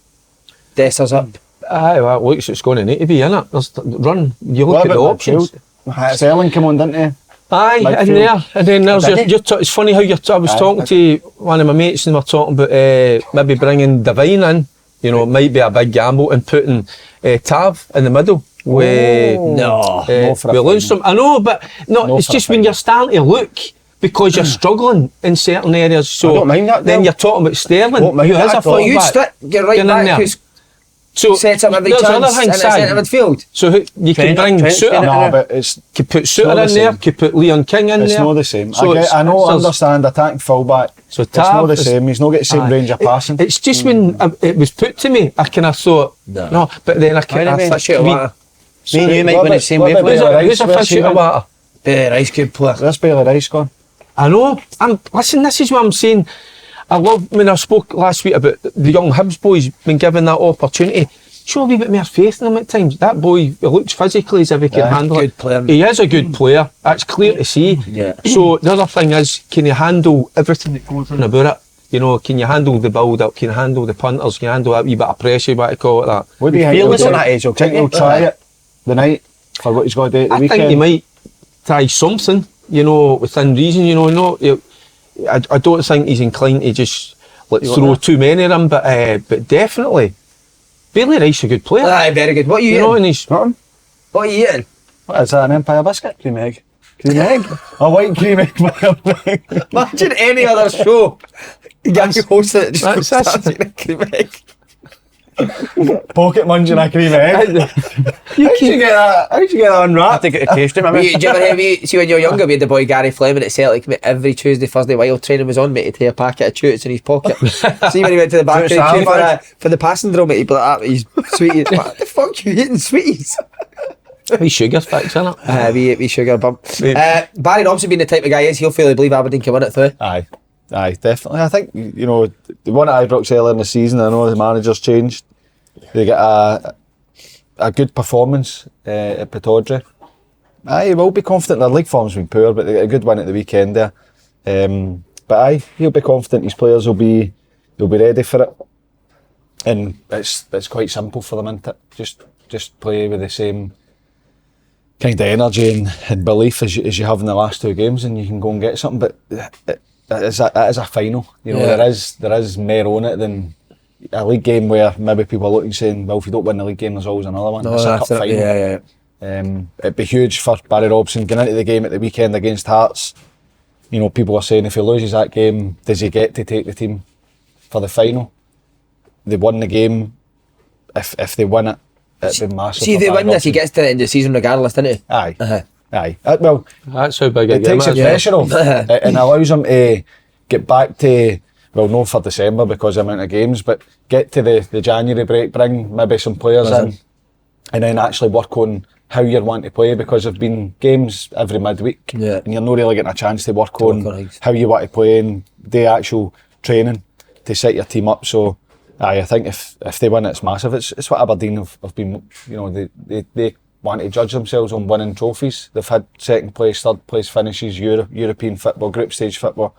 Desters up. Aye, well, it looks it's going to need to be, innit? There's run. You look What at the about options. midfield? Sterling came on, didn't he? Aye, in Midfield. there. And then there's Did he? it's funny how I was Aye. talking to one of my mates and we were talking about maybe bringing Divine in. You know, it might be a big gamble and putting Tav in the middle. With, No. No for a with Lundstrom. I know, but no, No it's for just a when final. you're starting to look because you're struggling in certain areas. So I don't mind that, then Dale. you're talking about Sterling, Don't mind who is that a at all. But you'd fullback. stick your right Getting in back there. who's So sets up every there's chance other in thing the centre side. midfield. So you can Trent- bring Trent's Suter. getting No, but it's Could put Suter not the in there, same. could put Leon King in it's there. not the same. So I it's- understand attacking fullback. So It's not Tav the is- same. He's not got the same Aye. range of passing. It's just when it was put to me, I kind of thought, no, but then I Why kind not, of mate? thought, Shit, what? Me and you might What win the about- same what about wavelength. Bailey who's a Rice? fish out of water? Very nice, good player. Where's Bailey Rice gone? I know. Listen, this is what I'm saying. I love when I spoke last week about the young Hibs boys being given that opportunity. Show a wee bit more faith in him at times. That boy, he looks physically as if he can Yeah, handle good it. player. He is a good player. That's clear to see. Yeah. So the other thing is, can you handle everything that goes on about it? You know, can you handle the build-up? Can you handle the punters? Can you handle that wee bit of pressure, what you call it that? What do you think? Fearless he'll at do? that age, Do you think he'll try it the night for what he's got to do at the I weekend? think he might try something, you know, within reason, you know. I don't think he's inclined to just throw too many of them, but definitely, Bailey Rice a good player. Aye, very good. What are you You know, eating? and he's What? What are you eating? What is that, an Empire biscuit? Cream egg. Cream egg? A white cream egg. Imagine any other show. You get your host it, just that's- starts eating a cream egg. Pocket munch and a cream egg. you How'd you can, get that? How'd you get that I unwrapped? think it tasted him. Do you ever see when you were younger, we had the boy Gary Fleming at Celtic, mate, every Tuesday, Thursday while training was on, mate, he'd have a packet of chutes in his pocket. See when he went to the back of the Chutes queue salad. for the passing drill, mate, he'd be like that, he's sweeties. What the fuck you eating sweeties? he's sugar fix, isn't it? We eat wee sugar bump. Yeah. Barry Robson being the type of guy is, he'll fully believe Aberdeen can win it through. Aye, definitely. I think, you know, the one at Ibrox earlier in the season, I know the manager's changed. They get a good performance at Pittodrie. Aye, will be confident. Their league form's been poor, but they get a good win at the weekend there. But aye, he'll be confident. His players will be ready for it. And it's quite simple for them, isn't it? Just play with the same kind of energy and belief as you have in the last two games, and you can go and get something. But it is a final. You know, Yeah. there is more on it than a league game where maybe people are looking saying, well, if you don't win the league game, there's always another one. It's a cup final. Yeah. It'd be huge for Barry Robson going into the game at the weekend against Hearts. You know, people are saying if he loses that game, does he get to take the team for the final? They won the game. If they win it, it'd be massive. See if for they win fan this, he option. gets to the end of the season regardless, doesn't he? Aye, Uh-huh. aye. Well, That's how big a it game takes it the is. pressure off and allows them to get back to, well, no for December because of the amount of games, but get to the January break, bring maybe some players in, and then actually work on how you want to play, because there've been games every midweek, Yeah. and you're not really getting a chance to work work on on things. how you want to play and do actual training to set your team up. So I think if they win, it's massive. It's what Aberdeen have been, you know, they want to judge themselves on winning trophies. They've had second place, third place finishes, European football, group stage football.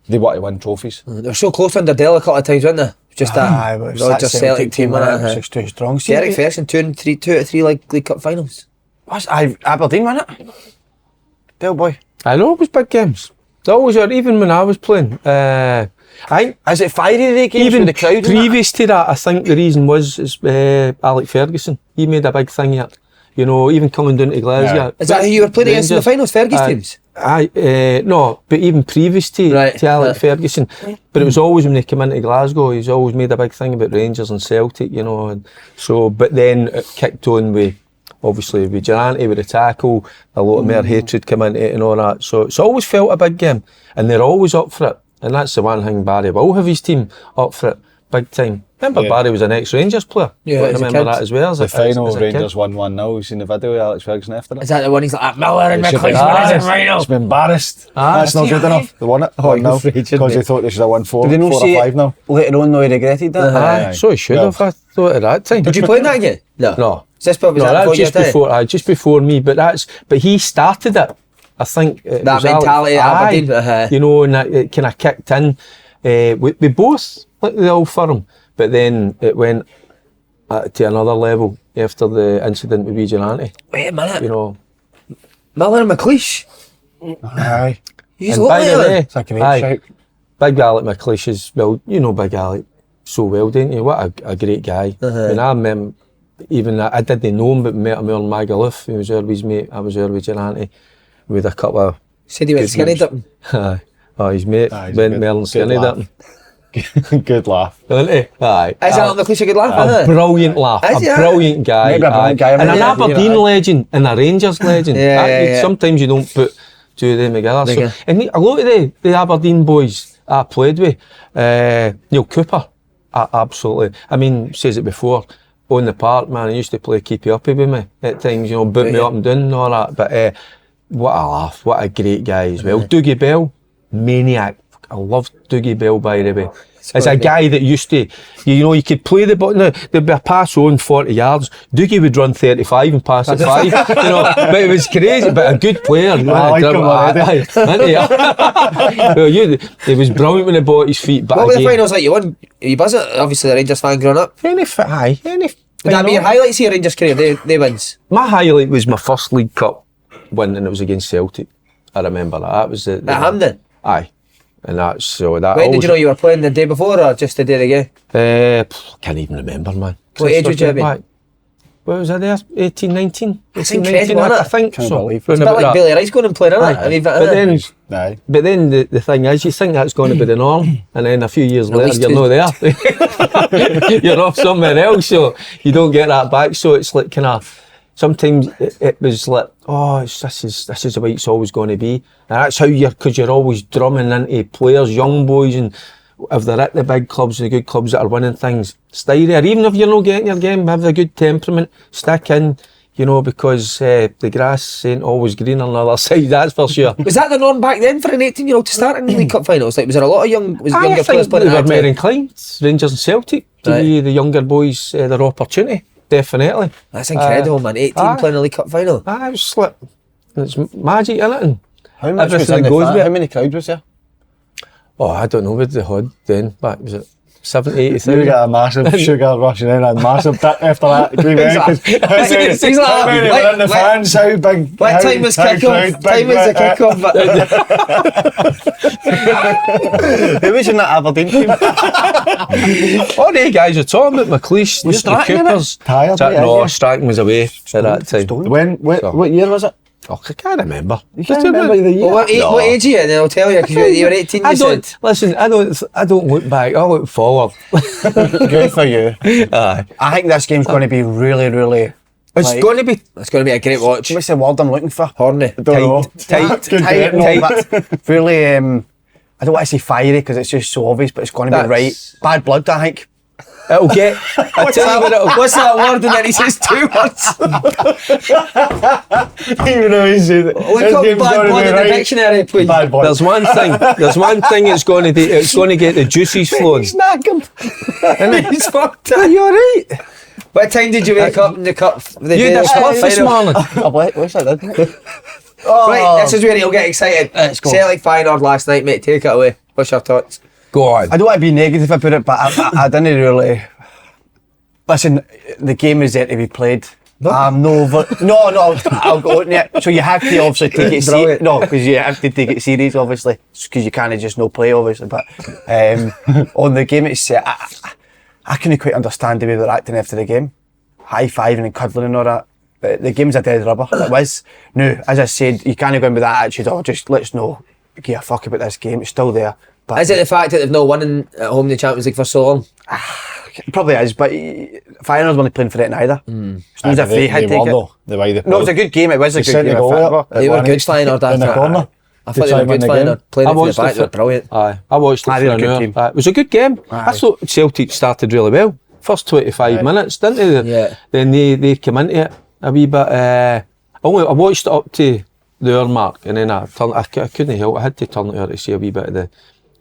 They want to win trophies. They were so close under Dale a couple of times, weren't they? Just that but it's Rogers Celtic team, man, wasn't it it? was too strong. See, Derek Ferguson, 2 out of 3 League Cup finals. what's Aberdeen won it? Del boy. I know it was big games. They always are, even when I was playing. I think Is it fiery the games even with the crowd? and that? previous to that, I think the reason was Alec Ferguson. He made a big thing of it. You know, even coming down to Glasgow. Yeah. Is that who you were playing against in the Rangers. finals, Fergie's teams? No, but even previous to Alec Ferguson. But it was always when they came into Glasgow, he's always made a big thing about Rangers and Celtic, you know. And so, but then it kicked on with, obviously, with Durante, with the tackle, a lot of more hatred came into it and all that. So it's always felt a big game, and they're always up for it. And that's the one thing Barry will have his team up for it, big time. Remember, Barry was an ex-Rangers player. Yeah, I as a remember kid. that as well. The final, as a kid. Rangers won 1-0. You seen the video of Alex Ferguson after Is that? that the one he's like, Miller and They should McLeish be winning embarrassed. right now? It's been embarrassed. That's not see, good enough. They won it. Oh, you're 1-0 afraid, because they thought they should have won 4 Did they not or see 5 now. it later on? No, he regretted that. Aye, so he should have, I thought, at that time. Did you play in that again? No. No. Is this probably No, that that's before just your time? before. Just before me. But he started it. I think it That was mentality at Aye, Aberdeen, uh-huh. you know, and it kind of kicked in. We both like the old firm, but then it went to another level after the incident with Vigilante. Wait a minute. You know, Miller and McLeish. Aye. He's and by the way, It's like an aye, shout. Big Alec McLeish is, well, you know Big Alec so well, don't you? What a great guy. And I remember, even I didn't know him, but met him on Magaluf. He was there with his mate. I was there with Vigilante with a couple of. Said he went good skinny moves. dipping. Aye. Oh, his mate Aye, he's a went good- Merlin good skinny laugh. dipping. Good laugh. Didn't he? Aye. Is Alec McLeish a good laugh? A isn't it? brilliant laugh, Is he, a aye? brilliant guy, Maybe a brilliant guy, and an yeah, Aberdeen yeah. legend and a Rangers legend. Yeah. Sometimes you don't put two of them together. Yeah. So, and a lot of the Aberdeen boys I played with, Neil Cooper, absolutely. I mean, says it before, on the park, man, he used to play keepy uppy with me at times, you know, boot me Yeah. up and down and all that. But what a laugh, what a great guy as well. Dougie Bell, maniac. I loved Dougie Bell, by the way. As a guy that used to, you know, you could play the ball. No, there'd be a pass on 40 yards. Dougie would run 35 and pass at 5. You know, but it was crazy. But a good player. Man, I like him already. Well, he was brilliant when he bought his feet. But What were the again, finals like you won? Are you buzzing? Obviously, the Rangers fan growing up. any Would that be your final. highlights of your Rangers career? They wins. My highlight was my first League Cup win, and it was against Celtic. I remember that. That was the At Hampden. Aye. And that's so that. When did you know you were playing the day before or just the day of the game? Can't even remember, man. What age would you have been? Back. What was I there? 18, 19? That's 18, incredible, 19, isn't I it? think Can't so. believe it. Round It's a bit about like that. Billy Rice going and playing, isn't it? Aye. I mean, But then, Aye. but then the thing is, you think that's going to be the norm, and then a few years later least you're two. not there. You're off somewhere else, so you don't get that back. So it's like kind of sometimes it was like, oh, this is the way it's always going to be, and that's how because you're always drumming into players, young boys, and if they're at the big clubs, the good clubs that are winning things, stay there. Even if you're not getting your game, have a good temperament, stick in. You know, because the grass ain't always green on the other side, that's for sure. was that the norm back then for an 18-year-old to start in the League Cup finals? Like, was there a lot of younger I players think playing they at were that more time? inclined, Rangers and Celtic, to Right. give the younger boys their opportunity, definitely. That's incredible, man. 18 aye. playing a League Cup final. I was like, it's magic, isn't it? And How much was everything in that the goes fan? with How it. many crowd was there? Oh, I don't know what they had then, back was it 70, 80,000? You get a massive sugar rush and then a massive dip after that. How many He's like, how many were in the fans? How big? What how- time was how kick-off? crowd Time big was the were- kick-off. Who was in that Aberdeen team? All the guys are talking about McLeish, Was the Stratton in it? Coopers. Tired, No, yeah. Stratton was away at that time. What year was it? Oh, I can't remember. You can't remember the year? Well, what age are you? And then I'll tell you, because you were 18, you said. Listen, I don't look back, I look forward. Good for you. Aye. I think this game's going to be really, really... It's going to be a great watch. What's the word I'm looking for? Horny. I don't know. Tight. But really, I don't want to say fiery because it's just so obvious, but it's going to be right. Bad blood, I think. It'll get. I tell you what it'll. What's that word? And then he says 2 words. Even though he said it. Look up bad blood in the dictionary, please. Bad blood. There's one thing it's going to do. It's going to get the juices flowing. He's knackered. He's fucked up. Are you alright? What time did you wake up in the cup? The You day had a of the cup spliff this final? morning. I wish I did. Right, this is where he'll get excited. Let's go. Celtic final last night, mate. Take it away. What's your thoughts? Go on. I don't want to be negative about it, but I didn't really... Listen, the game is there to be played. No, I'll go on it. So you have to obviously take it serious. No, because you have to take it serious, obviously, because you can't just no play, obviously. But on the game itself, I couldn't quite understand the way they're acting after the game. High-fiving and cuddling and all that. The game's a dead rubber. It was. Now, as I said, you can't go in with that attitude, just let's not give a fuck about this game. It's still there. But Is it the fact that they've not won at home in the Champions League for so long? it probably is, but Feyenoord weren't playing for it neither. It's needs a free hit take it. No, it was a good game. It was a good game. They were good Feyenoord in the after. corner. I thought they were good Feyenoord. Playing it from the back, they were brilliant. Aye, I watched it Aye, for they were an a good hour. team. It was a good game. I thought Celtic started really well. First 25 minutes, didn't they? Yeah. Then they came into it a wee bit. I watched it up to the hour mark, and then I couldn't help. I had to turn it over to see a wee bit of the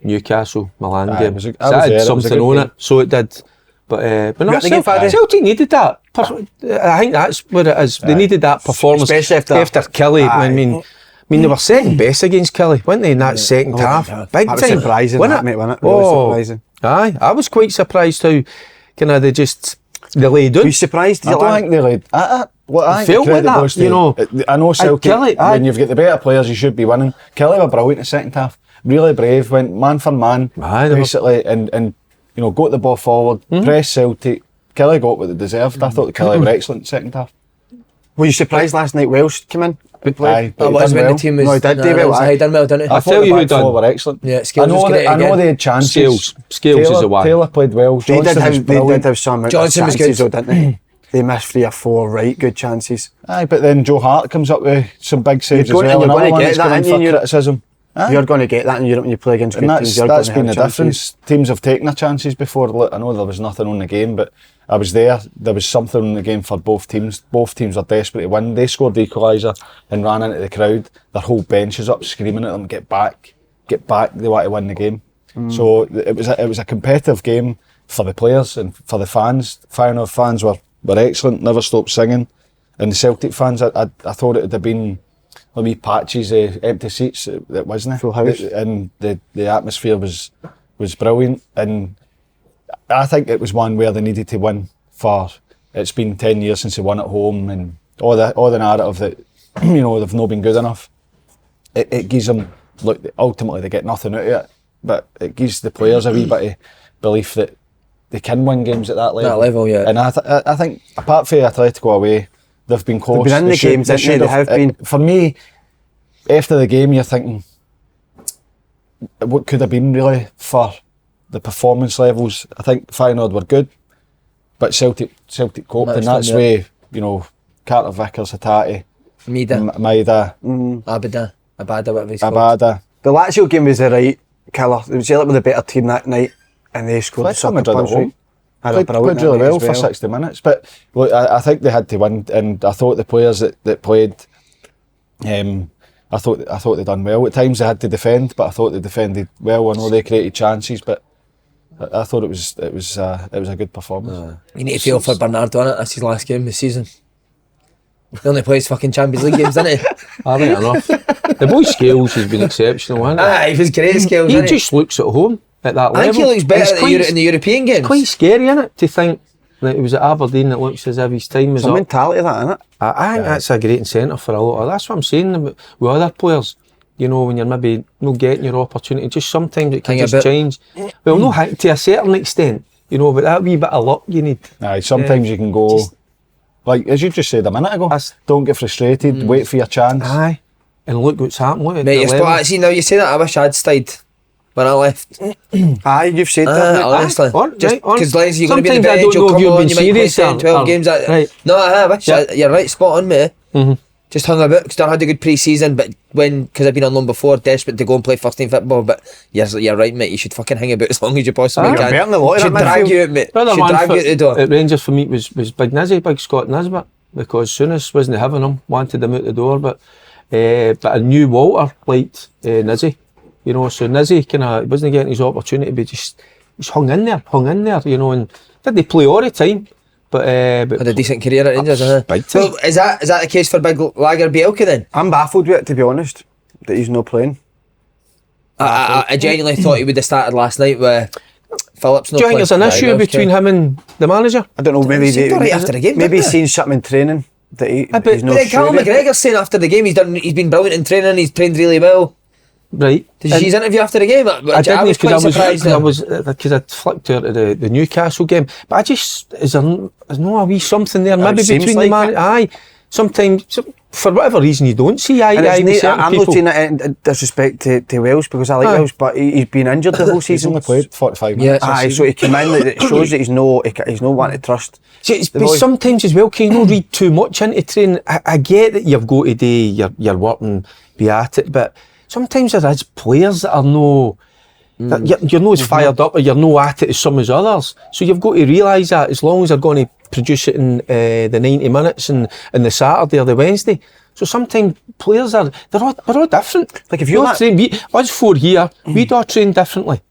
Newcastle Milan Aye, game. it was a- So I was it had there, it was a something good on game. it, so it did. But no, at the game Friday? Celtic needed that. I think that's what it is. They needed that performance, Especially after Kelly. Aye. I mean, they were second best against Kelly, weren't they, in that second half? Big That was time. surprising, Wasn't that, mate, wasn't it? Really surprising. Aye, I was quite surprised how they just laid Were down. you surprised? I don't think they laid. I think felt the credit like that, goes to- you know. I know Celtic. Kelly, when you've got the better players, you should be winning. Kelly were brilliant in the second half. Really brave. Went man for man, Aye, they were- basically, and got the ball forward. Press Celtic. Kelly got what they deserved. I thought Kelly were excellent in the second half. Were you surprised last night Welsh came in? Aye, That but he was done when well. the team was. No, he did do well, aye. He done well, didn't he? I I'll thought tell the you who back four done. were excellent. Yeah, Scales was great I know again. they had chances. Scales is the one. Taylor played well. They did Johnson was have brilliant. some Johnson was chances, good. though, didn't they? They missed 3 or 4 right good chances. Aye, but then Joe Hart comes up with some big saves You're as going- well. you're Another gonna one get that's that, gone ain't you, for in Europe? criticism. Aye. You're going to get that in Europe when you play against And good teams. that's been the difference. Teams have taken their chances before. Look, I know there was nothing on the game, but I was there. There was something on the game for both teams. Both teams were desperate to win. They scored the equaliser and ran into the crowd. Their whole bench is up screaming at them, get back. They want to win the game. So it was a competitive game for the players and for the fans. Feyenoord fans were excellent, never stopped singing. And the Celtic fans, I thought it would have been a wee patches of empty seats. It wasn't. Full house. And the atmosphere was brilliant. And I think it was one where they needed to win for. It's been 10 years since they won at home, and all the narrative that they've not been good enough. It gives them, look, ultimately they get nothing out of it, but it gives the players a wee bit of belief that they can win games at that level. That level, yeah. And I think apart from Atletico away, they've been close. They've been in the games, haven't they? They have been. For me, after the game, you're thinking, what could have been really for the performance levels? I think Feyenoord were good, but Celtic coped, and that's where Carter Vickers, Hattati, Maida, Abada, whatever he's called. Abada. The Lazio game was the right killer. It was Celtic with a better team that night, and they scored the Atletico sucker Madrid at punch. home. Right? Played really well for 60 minutes, but look, I think they had to win, and I thought the players that played, I thought they done well. At times they had to defend, but I thought they defended well. I know they created chances, but I thought it was a good performance. You need to feel for Bernardo, innit? That's his last game of the season. He only plays fucking Champions League games, doesn't he? I think enough. The boy Scales has been exceptional, hasn't he? Aye, he was great skills, He isn't just looks at home at that level. I think he looks better It's in the European games. quite scary, isn't it, to think that it was at Aberdeen that looks as if his time was Some up. mentality of that, isn't it? I think that's a great incentive for a lot of. That's what I'm saying with other players. When you're maybe not getting your opportunity, just sometimes it can Hang a just bit. change. Well, to a certain extent, but that wee bit of luck you need. Aye, sometimes you can go Like, as you just said a minute ago, That's- don't get frustrated, wait for your chance. Aye. And look what's happened. Look at Mate, the you're level. spot. See, now you say that, I wish I'd stayed when I left. Aye, you've said that. mate. Honestly. Right, Because Lenzie, you're going to be in the Sometimes I bench, don't you'll know if come you've on, been you might play serious 10, 12 or- games. right. No, I wish. Yeah. You're right, spot on, mate. Just hung about because I had a good pre-season, but because I've been on loan before, desperate to go and play first team football. But you're right, mate. You should fucking hang about as long as you possibly You're can. better than the lot of Should that drag midfield. you out, mate. Brother Should man drag for- you out the door. at Rangers for me was Big Nizzy, Big Scott Nisbet, because Souness wasn't having him, wanted him out the door, but I knew Walter liked Nizzy, you know, so Nizzy wasn't getting his opportunity, but just hung in there, you know, and did they play all the time, but Had a decent career at Rangers, Big So time. is that the case for Big Lager Bielka then? I'm baffled with it, to be honest, that he's not playing. I genuinely thought he would have started last night with Phillips. do you think there's an issue between him and the manager? I don't know, maybe seemed alright after the game, maybe didn't he's they? seen something in training that I bet- he's But not then Callum sure of. McGregor's saying after the game he's been brilliant in training, he's trained really well. Right. Did you see his interview after the game? I didn't was quite surprised. uh, I'd flicked her to the Newcastle game, but is there no a wee something there? It Maybe seems between like the man. it. Aye, sometimes for whatever reason you don't see eye And to eye it's with neat, certain I'm people. not saying that in disrespect to Welsh, because I like Aye. Welsh, but he's been injured the whole He's season. only played 45 Yeah. minutes. this Aye, so season. he came in, it shows that he's no one to trust. See, it's, The but boy- sometimes as well, can you not read too much into training? I get that you've got to do your work and be at it, but sometimes there is players that are no. That you're not as fired up or you're no at it as some as others. So you've got to realise that as long as they're going to produce it in the 90 minutes and the Saturday or the Wednesday. So sometimes players we're all different. Like if you all like- train, us four here, we'd all train differently.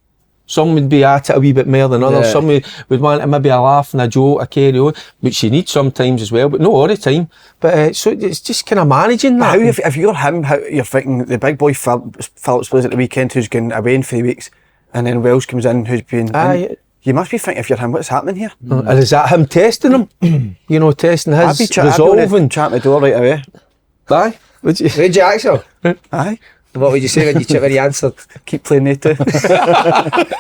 Some would be at it a wee bit more than others. Yeah. Some would want maybe a laugh and a joke, a carry on, which you need sometimes as well, but not all the time. But so it's just kind of managing But that. how, if you're him, how you're thinking the big boy Phillips plays at the weekend, who's going away in 3 weeks, and then Welsh comes in, who's been in. Aye. You must be thinking, if you're him, what's happening here? And is that him testing him? You know, testing I'd his be resolve I'd be and chatting the door right away. aye. Would you? Would you actually? Aye, What would you say when you answered? keep playing they two. But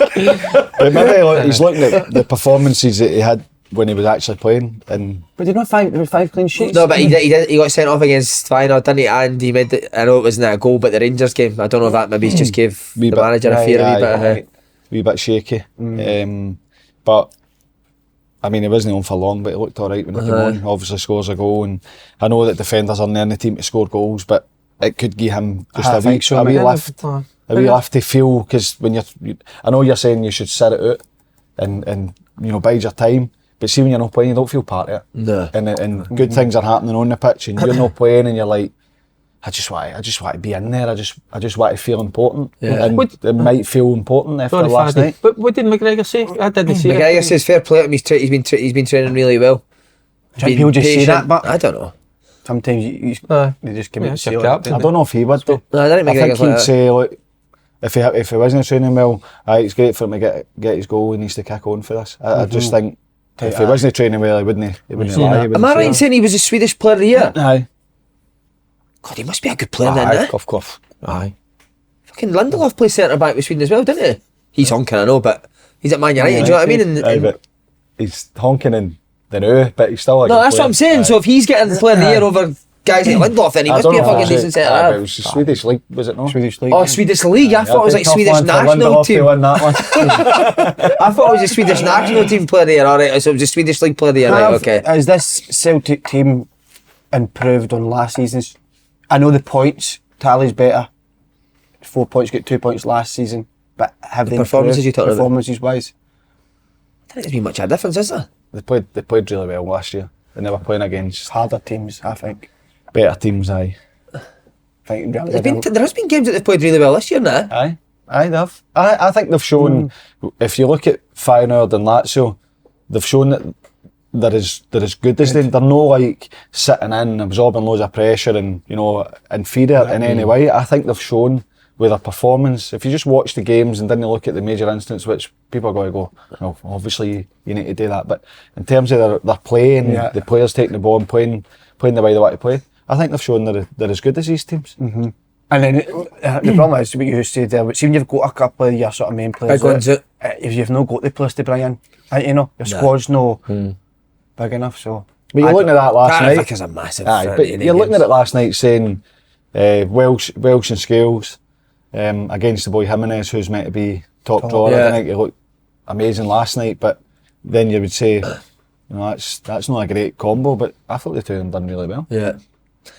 maybe like, he's looking at the performances that he had when he was actually playing, and But did not five clean sheets? No, but he got sent off against Feyenoord, didn't he? And he made it. I know it wasn't a goal, but the Rangers game. I don't know if that maybe just gave Wee the bit- manager a aye, fear a aye, wee bit. aye. Wee bit shaky. But I mean, he wasn't on for long, but he looked alright when he came on. Obviously scores a goal, and I know that defenders are near the team to score goals, but it could give him just I a wee, think so, a wee mate. lift. A wee lift to feel, because when I know you're saying you should sit it out and bide your time, but see when you're not playing, you don't feel part of it. No. And good things are happening on the pitch, and you're not playing, and you're like, I just want to be in there. I just want to feel important, Yeah. and it might feel important after Sorry, last Faddy. night. But what did McGregor say? I didn't see McGregor it. says fair play to him. He's been training really well. Do you think people just say that, but I don't know. sometimes Aye. they just give Yeah, me it's the your seal. captain. I don't know if he would though. No, I don't think I think McGregor's like he'd that. say, like, if he wasn't training well, it's great for him to get his goal. He needs to kick on for this. I just think if he wasn't training well, he wouldn't lie. He Am wouldn't I say right in that. saying he was a Swedish player of the year? Aye. God, he must be a good player then, Aye, eh? of course. Aye. Fucking Lindelof plays centre back with Sweden as well, didn't he? He's honking, I know, but he's at Man United. Do you know what I mean? Aye, but he's honking in the now, but he's still a No, good that's what player. I'm saying. Aye. So if he's getting the player of the year over guys like Lindelof, then he I must don't be a know if fucking that's decent it. centre Aye, but it half. was the Swedish league, was it not? Swedish league. Oh, Swedish League. I thought it was like Tough Swedish one for national Lindelof to team. win that one. I thought it was the Swedish national team player of the year. All right, so it was the Swedish League player of the year. Right, okay. Has this Celtic team improved on last season's? I know the points tally's better. 4 points, got 2 points last season, but have they performances improved you're talking about? performances wise? I don't think there's been much of a difference, is there? They played really well last year. And they were playing against Harder teams, I think. better teams, aye. Fighting really There has been games that they've played really well this year now. Aye, they have. I think they've shown, if you look at Feyenoord and Lazio, they've shown that they're as good as them. They're no like sitting in, absorbing loads of pressure and, inferior in any way. I think they've shown with their performance. If you just watch the games and didn't look at the major instance, which people are going to go, well, obviously you need to do that. But in terms of their play and the players taking the ball and playing the way they want to play, I think they've shown they're as good as these teams. Mm-hmm. And then the problem is, what you said there, see when you've got a couple of your sort of main players, Big ones if you've not got the players to bring in, your squad's no big enough, so... But you're looking at that last Carter night. Vickers a massive Aye, fan but in you're looking at games. it last night saying Welsh and Scales against the boy Jimenez, who's meant to be top drawer. yeah. I think he looked amazing last night, but then you would say, that's not a great combo, but I thought the two of them done really well. Yeah.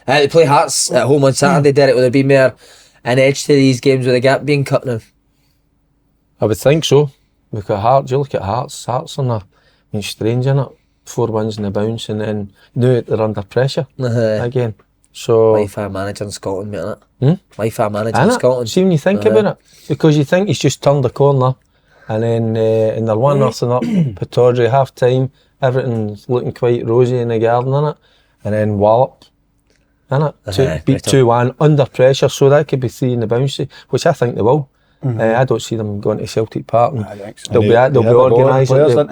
They play Hearts at home on Saturday, Derek. Will there be more an edge to these games with the gap being cut now? I would think so. Because Hearts, you look at Hearts are strange in it. 4 wins in the bounce, and then now they're under pressure again. So Life of a manager in Scotland, mate, innit? Life of a manager in Innit? Scotland. See, when you think about it, because you think he's just turned the corner, and then and they're 1-0 up, Pittodrie half time, everything's looking quite rosy in the garden, innit? And then wallop, innit? Beat 2-1 under pressure, so that could be 3 in the bounce, which I think they will. I don't see them going to Celtic Park. And I think so. they'll be organised.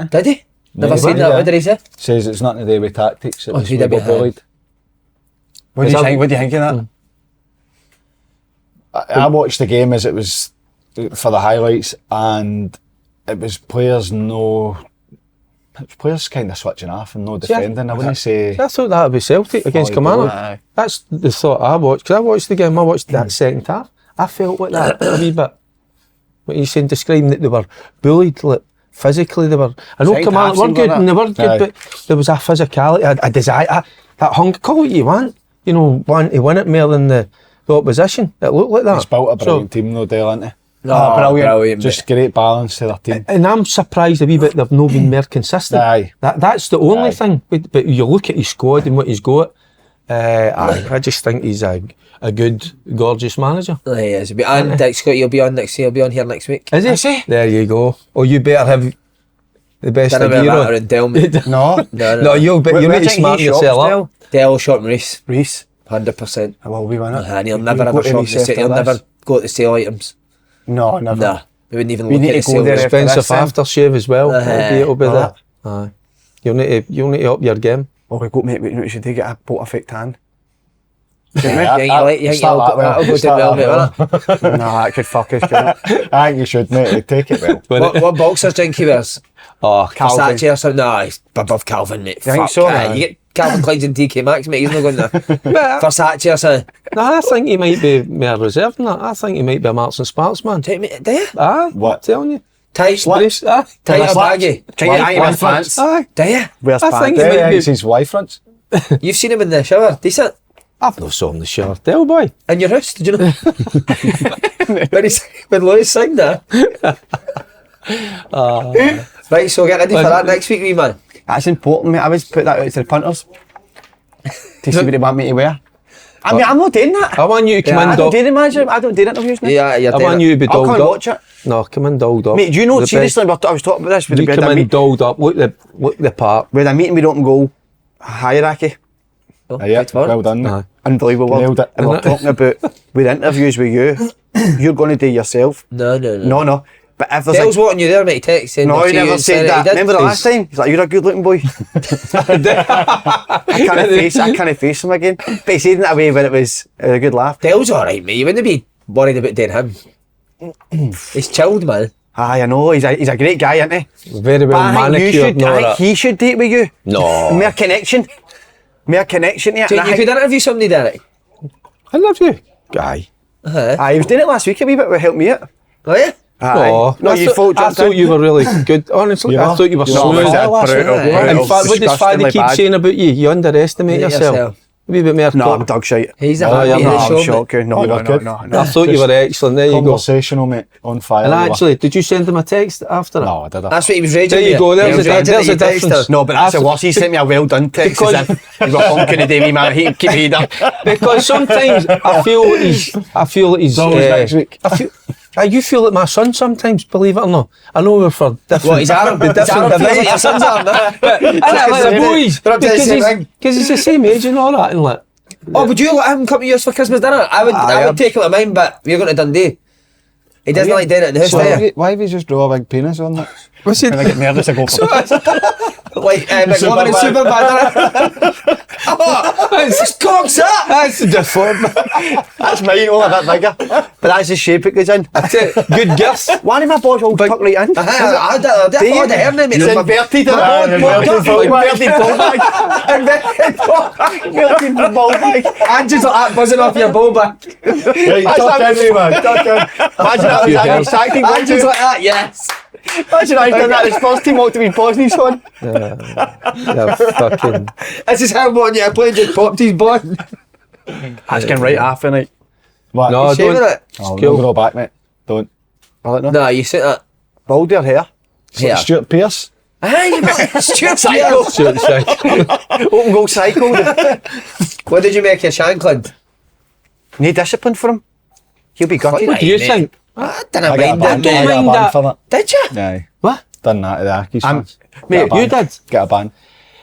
Did he? Never seen that. What did he say? Says it's nothing to do with tactics. It was he did we got behind. bullied. What do you think? What do you think of that? I watched the game as it was for the highlights, and it was players kind of switching off and no defending. I wouldn't say. I thought that would be Celtic against Kilmarnock. Aye. That's the thought I watched. Because I watched the game, I watched that second half. I felt like that a wee bit. What you saying, describing that they were bullied, like physically they were. I know Second Kilmarnock half were seemed good like and they were good, Aye. but there was a physicality, a desire, that hunger. Call what you want, want to win it more than the opposition. It looked like that. It's built a brilliant team though, Dale, isn't it? No, brilliant. Just great balance to their team. And I'm surprised a wee bit they've not been more consistent. Aye. That's the only Aye. thing. But you look at his squad and what he's got. I just think he's a good, gorgeous manager. He is. And Dick Scott, you'll be on next year. He'll be on here next week. Is he? There you go. Oh, you better have the best Don't of have gear that on. around Del, mate. No. No, you need to smarten yourself up. Del shot and Reese. Reese. 100%. I will be winning. And he'll never ever shop the sale. He'll never go to the sale items. No, never. Nah. We wouldn't even We look need at the to go sale. there after Expensive this then. aftershave as well. It'll be Oh. that. Aye. You'll need to up your game. Oh, we got mate. We should take it a boat effect tan. You think it'll Start that go down well, mate, won't it? Nah, that could fuck us, couldn't it? I think you should, mate. Take it well. What boxers drink he wears? Oh, Calvin. Versace or something? No, he's above Calvin, mate. You think Fuck, so? aye. Nah. You get Calvin Klein's and TK Maxx, mate. He's not going there. Versace or something. No, I think he might be more reserved than that. I think he might be a Marks and Sparks man. Do you? Aye, What? I'm telling you. Tight. Brace, aye. Tight or baggy? Try to wear pants. Aye. Do you? Wears I pants. think he Yeah, might it's be. his wife fronts. You've seen him in the shower. Decent. I've no saw him in the shower. Tell boy. In your house, did you know? when Lois signed that. Right, so get ready for that next week, wee man. That's important, mate. I always put that out to the punters to see what they want me to wear. I mean, I'm not doing that. I want you to come I in don't dog. do the manager. I don't do interviews now. Yeah, you're I want you to be I'll dolled come and up. watch it. No, come in dolled up. Mate, do you know, The seriously, I was talking about this with best- the You bed. come in dolled up. Look the part. We had a meeting with open goal hierarchy. Yeah, well done. Aye. Unbelievable. Nailed it. And we're talking about with interviews with you. You're going to do yourself. No. No. But if there's Dale's wanting you there, mate. Text saying. no, "I'll he see you never on said Saturday." that. He did. Remember the last time? He's like, "You're a good-looking boy." I can't face him again. But he said it in a way where it was a good laugh. Dale's alright, mate. You wouldn't be worried about doing him. He's chilled, man. Aye, I know. He's a great guy, isn't he? Very well But I think manicured. you should. and all I think that. he should date with you. No. More connection. More connection. Yeah. Do you could interview somebody, Derek? I love you, guy. Aye, he was doing it last week a wee bit. Help me out. Oh yeah. Aye. No, you I jumped thought in. you were really good. Honestly, I thought you were No, smooth. was that last brutal, night, eh? brutal, In fact, what does Faddy disgustingly keep bad? saying about you? You underestimate Rate yourself. yourself. A wee bit more. No, I'm dog shite. He's a Oh, happy yeah, of no, the I'm show, mate. shocking. No, You no, were no, good. no, I no. thought you were excellent. There you go. Conversational, mate. On fire. And you were. actually, did you send him a text after it? No, I did. That's what he was raging. There you at. go, He there's was a- raging there's that a you texted difference. her. No, but that's the worst. He sent me a well done text. Because- As if you were honking the day, me man. He keep me down. Because sometimes I feel like he's. always next week. You feel like my son sometimes, believe it or not. I know we're for different. What, he's Arab? He's Arab feels like your son's Arab, no? I like the boys They're up to the same thing. because he's the same age and all that, and like. Oh, would you let him come to yours for Christmas dinner? I would take him to mine, but we're going to Dundee. He doesn't like doing it in the house, Why do have you? you- why have you just draw a big penis on that? What's he? When I get nervous, I go for Like McLovin and Superman. Oh, it's cock's up! That's deformed. That's mine, only a bit bigger. But that's the shape it goes in. That's it. Good girth. One of my balls all tucked right in. I thought the hair name. It's inverted. Inverted ball bag. Inverted ball bag. And just like that buzzing off your ball back. Right, tuck in me, man. Tuck in. Imagine that was Andy's tactic. And just like that, yes. Imagine I've done that. His first team ought to be Bosnia's one. Yeah, fucking. This is how I want you to play, just popped his ball. That's getting right half a night. What? No, Shaving don't. it? Oh, Cool. no, go back, mate. Don't. Will it not? No, you sit that. Bald their hair. Yeah. Stuart Pearce. Aye, you got Stuart Cycle. Pearce. Open goal cycle. What did you make of Shankland? No discipline for him. He'll be gutted. What do you think? I didn't I got a mind ban. it. I got a mind ban that. for that. Did you? Aye. What? Done that to the Ackies fans. Mate, Get a you ban. did. Get a ban.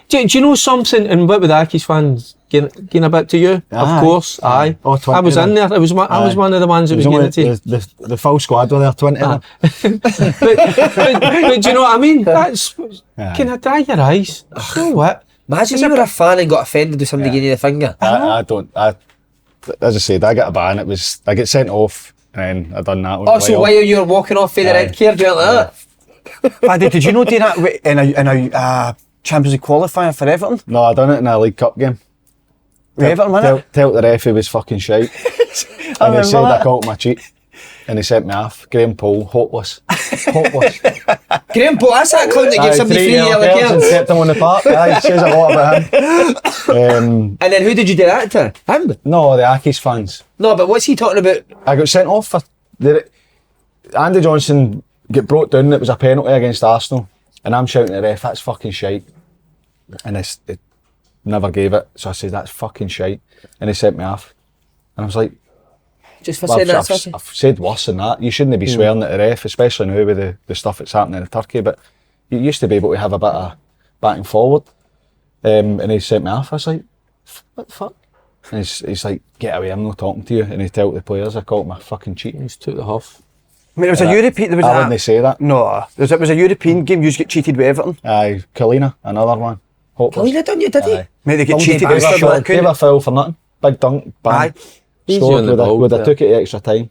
Do you know something? And what with the Ackies fans getting a bit to you? Aye. Of course, aye. Oh, 20 I was in then. there. I was one of the ones that was There getting was it to. only the full squad were there, 20 of them. But do you know what I mean? That's Aye. can I dry your eyes? So what? Imagine you were a fan and got offended with somebody giving you the finger. I don't. As I said, I got a ban. I get sent off, and then I done that one. Oh, so while you were walking off for the Aye. red card, you went like that? Paddy, did you know do that in a Champions League qualifier for Everton? No, I done it in a League Cup game. Everton won it? Tell the ref he was fucking shite. And he said I caught my cheat. And he sent me off. Graham Poole, hopeless. Hopeless. Graham Poole, that's that clown that gave somebody 3 yellow and cards. kept him on the park. Aye, it says a lot about him. And then who did you do that to? Him? No, the Ackies fans. No, but what's he talking about? I got sent off for Andy Johnson get brought down. It was a penalty against Arsenal, and I'm shouting at the ref, "That's fucking shite," and it never gave it. So I said, "That's fucking shite," and he sent me off, and I was like, Just for well, saying I've, that. I've said worse than that. You shouldn't be swearing at the ref, especially now with the stuff that's happening in Turkey. But you used to be able to have a bit of back and forward, and he sent me off. I was like, "What the fuck?" And he's like, "Get away! I'm not talking to you." And he told the players I called my fucking cheating. He's took the huff. I mean, it was a European. There was I wouldn't say that. No, it was a European game. You get cheated with Everton. Aye, Kalina, another one. Hopeless. Kalina done you, did he? Aye. Mate, they get Baldy cheated with bastard, shot. man. Gave a foul for nothing. Big dunk, bang. Aye. Easy Scored on the with ball, would have yeah. took it extra time.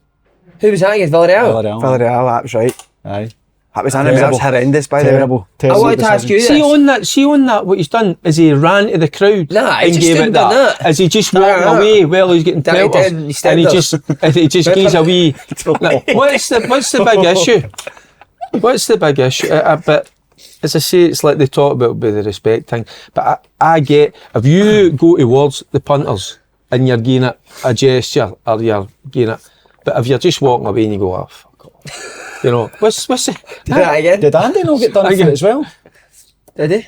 Who was that against Villarreal? Villarreal. Villarreal, that was right. Aye. That was animated. That was horrendous, by the way. Terrible. I wanted to ask you See this. on that, what he's done is he ran to the crowd Nah, he and just gave didn't it done that. that. Is he just Nah, walking nah. away while he's getting Nah, he pelters? didn't, he And stepped he just gives a wee. Like, what's the big issue? What's the big issue? But as I say, it's like they talk about with the respect thing. But I get if you go towards the punters and you're giving it a gesture or you're giving it, but if you're just walking away and you go, "Oh, fuck off," you know, what's the? Did that again? Did Andy not get done for it as well? Did he?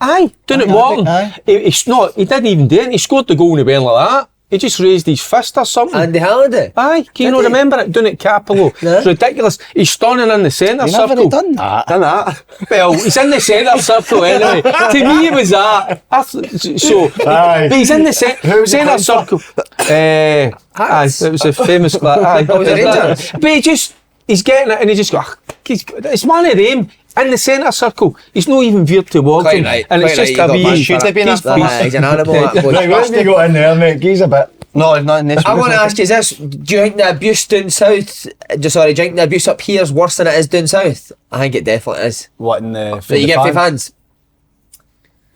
Aye, doing it Aye, Morton. aye. He didn't even do it. He scored the goal and he went like that. He just raised his fist or something. Andy Halliday? Aye, can you Did not he? remember it? Doing it Capello. No. It's ridiculous. He's standing in the centre He never circle. had done that. Done that. Well, he's in the centre circle anyway. To me, it was that. So, Aye. but he's in the Who was it centre playing circle. Aye, it was a famous player. Aye, Oh, was it Rangers? But he's getting it and he just go, it's one of them. In the centre circle, he's not even veered towards Quite him, right, and it's quite just right, a you got wee. banned for that. He's an animal, that boy. Right, when you got in there, mate, he's a bit. No, not in this. I want to ask you this: do you think the abuse down south? Do you think the abuse up here is worse than it is down south? I think it definitely is. What in the? That you get for fans.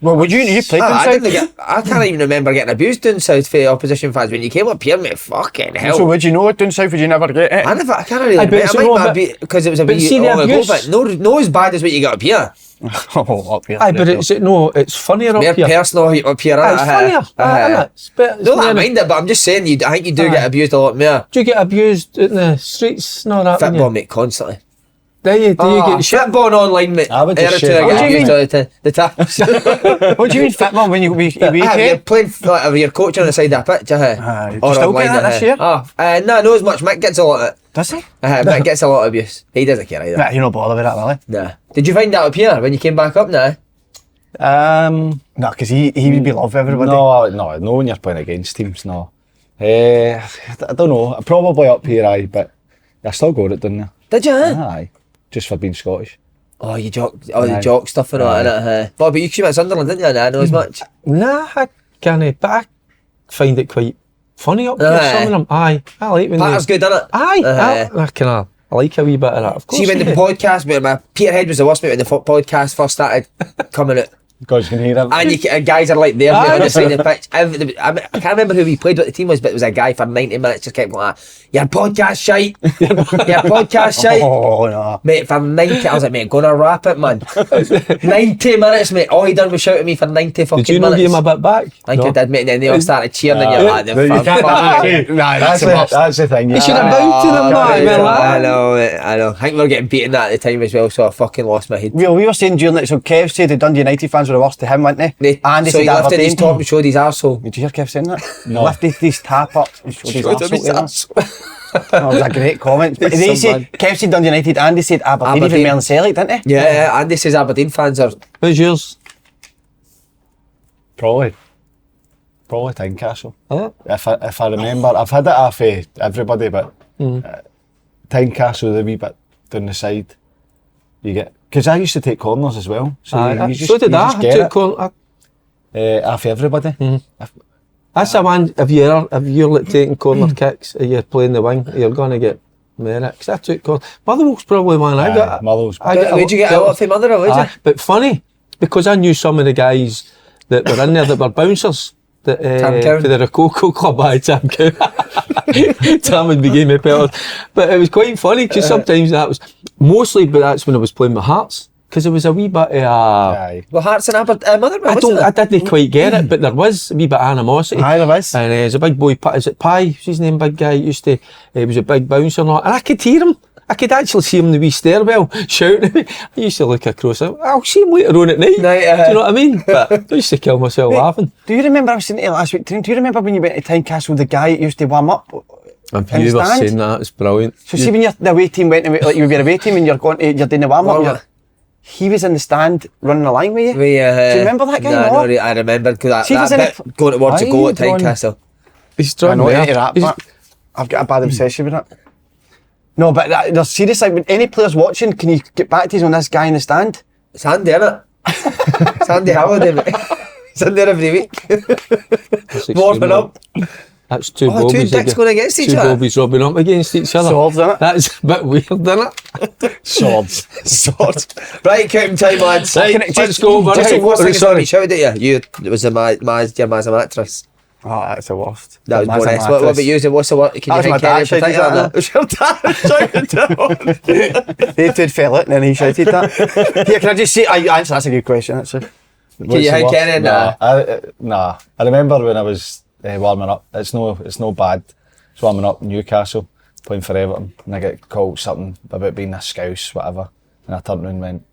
Well, would you played I inside? didn't get. I can't even remember getting abused down south for opposition fans when you came up here, mate. Fucking hell. So would you know it down south? Would you never get it? I can't really Aye, but remember. it's I no, might but- be because it was a but wee see the while ago, abuse- but no as bad as what you got up here. Oh, up here. Aye, but it's funnier up More here. personal up here. Aye, it's funnier. Isn't it? It's better- it's No, I near- mind it, but I'm just saying. I think you do get abused a lot more. Do you get abused in the streets? No, that. when you- Football, mate, constantly. Do you get shit? Football online, mate. I would just Every share time I that. get What do you abused all the time. What do you mean football when you be You're playing, like, you're coaching on the side of the pitch, do you still get that this year? No, not as much. Mick gets a lot of it. Does he? Mick gets a lot of abuse. He doesn't care either. Nah, you're not bothered with that, really. Nah. Did you find that up here when you came back up now? No, No, because he would be loved with everybody. no, when you're playing against teams, no. I don't know. Probably up here, aye, but I still got it, didn't I? Did you, huh? Aye, just for being Scottish. Oh, you jock, the Aye. jock stuff and all, Aye. innit? But you came at Sunderland, didn't you? Nah, not as much. Nah, I can't. But find it quite funny up here. Some of them, aye, I like when Patter's good, isn't it? Aye, I like a wee bit of that. Of course. See, when the podcast, my Peterhead was the worst bit when the podcast first started coming out. God, you can hear him. And guys are like there on the side of the pitch. I can't remember who we played what the team was, but it was a guy for 90 minutes just kept going like, your podcast shite. Your podcast shite. Oh, no. Mate, for 90, I was like, mate, gonna wrap it, man. 90 minutes, mate. All he done was shout at me for 90 fucking minutes. Did you not give him a bit back? I think I did, mate, and then they all started cheering and you're like, That's the thing. You should have bounced to them, man. I know, mate, I know. I think we were getting beaten at the time as well, so I fucking lost my head. We were saying during it, so Kev said the Dundee United fans were the worst to him, weren't they? Andy So said he lifted Aberdeen. his top and showed his arsehole. Did you hear Kev saying that? No. Lifted his tap up and showed his arsehole. That was a great comment. But It's they some said, Kev said Dundee United, Andy said Aberdeen, even more than Celtic, didn't they? Yeah, Andy says Aberdeen fans are... Who's yours? Probably Tynecastle. Oh. If I remember, I've had it off everybody, but Tynecastle, the wee bit down the side, you get, because I used to take corners as well. So So did I. I took corner. Off everybody. That's the one. If you're like taking corner kicks, or you're playing the wing, you're gonna get merit. 'Cause I took corner. Motherwell's probably one I got. Motherwell's. Would you get a lot from Motherwell, would you? But funny, because I knew some of the guys that were in there that were bouncers. That for the Rococo Club by Tam Cowan. Tam would be giving me pelters. But it was quite funny because sometimes that was mostly, but that's when I was playing with Hearts. Because there was a wee bit of Well, Hearts and Motherwell, I didn't quite get it, but there was a wee bit of animosity. Aye, there was. And there's a big boy, is it Pie? What's his name? Big guy, he was a big bouncer and all. And I could hear him. I could actually see him in the wee stairwell shouting at me. I used to look across. I'll see him later on at night. Do you know what I mean? But I used to kill myself laughing. Do you remember, I was saying to you last week, do you remember when you went to Tynecastle, the guy that used to warm up? If you were saying that, it's brilliant. So see when the away team went, like you would be an away team and you're doing the warm up, he was in the stand running the line with you. Do you remember that guy? No, I remember because that bit going towards a goal at Tynecastle. He's trying I've got a bad obsession with it. No, but they're serious. Like, when any players watching, can you get back to us on this guy in the stand? It's Andy, innit? It's Andy Halliday, mate. He's in there every week. Warming up. That's two Two bobbies dicks going against each two other. bobbies rubbing up against each other. Swords, innit? That's a bit weird, isn't it? Swords. Right, counting time, lads. Let's go over. Just what's the Sorry. he shouted at you? It was your Mazda mattress. Oh, that's the worst. That was bonus. What about you? What's the word? Can you That was my think dad Kenny shouted particular? that. They two fell it and then he shouted that. Here, can I just say, I answer, that's a good question actually. Can you think Kenny? Nah. I remember when I was warming up. It's no bad. I was warming up in Newcastle, playing for Everton, and I get called something about being a scouse, whatever. And I turned around and went,